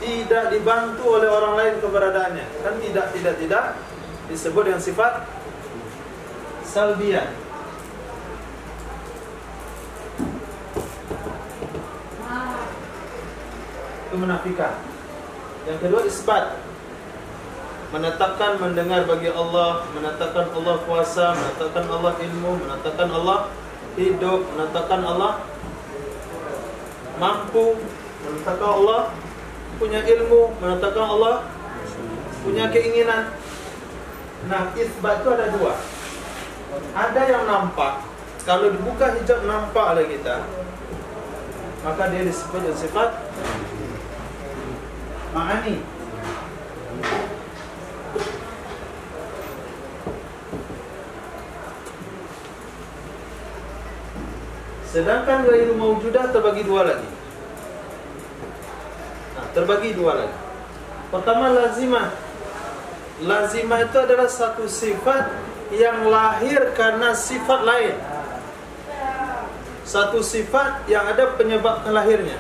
tidak dibantu oleh orang lain keberadaannya. Kan tidak disebut dengan sifat salbiyah. Itu menafikan. Yang kedua isbat, menetapkan mendengar bagi Allah, menetapkan Allah kuasa, menetapkan Allah ilmu, menetapkan Allah hidup, menetapkan Allah mampu, menetapkan Allah punya ilmu, menetapkan Allah punya keinginan. Nah, isbat itu ada dua. Ada yang nampak, kalau dibuka hijab nampak oleh kita, maka dia disebut dengan sifat ma'ani. Sedangkan ghairu maujudah terbagi dua lagi. Terbagi dua lagi. Pertama lazimah. Lazimah itu adalah satu sifat yang lahir karena sifat lain. Satu sifat yang ada penyebab lahirnya.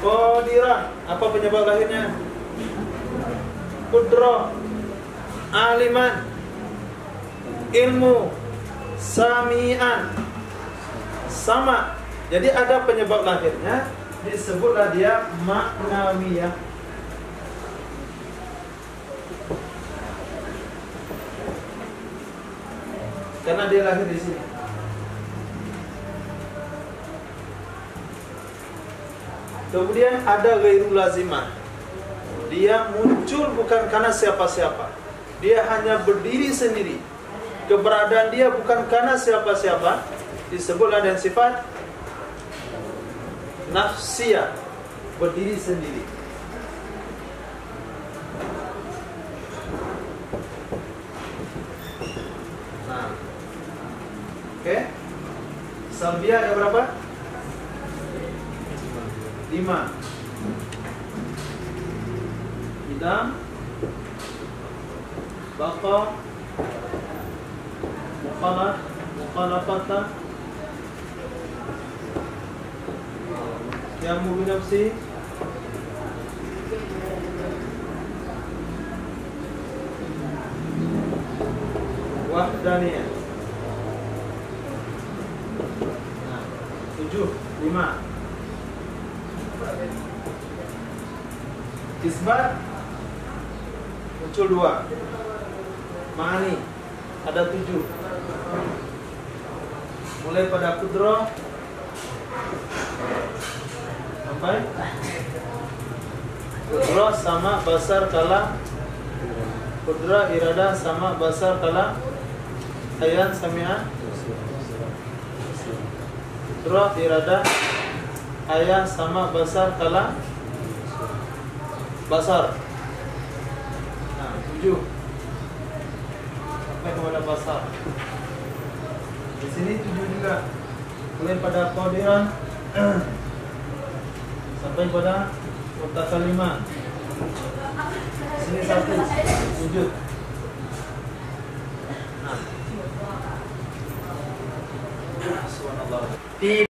Qadiran, apa penyebab lahirnya? Qudrah, aliman, ilmu, sami'an, sama. Jadi ada penyebab lahirnya, disebutlah dia maknawiyah. Karena dia lahir di sini. Kemudian ada ghairu lazimah. Dia muncul bukan karena siapa-siapa. Dia hanya berdiri sendiri. Keberadaan dia bukan karena siapa-siapa. Disebutlah dengan sifat nafsiyah, berdiri sendiri. Nah, oke. Salbiyah ada berapa? 5. Idam, baqa, mukhalafatan, yang mulu nafsi, wahdaniyah. Nah, 5. Isbat muncul 2. Ma'ani ada 7. Mulai pada qudrah sampai qudrah sama basar kalam, qudrah iradah sama basar kalam, Ayan sami'a. Surah irada. Ayah sama basar kala basar. Nah, 7. Sampai kepada basar. Di sini 7 juga. Kemudian pada qadiran sampai pada mutakalimah. Di sini 1 wujud. Nah. Subhanallah.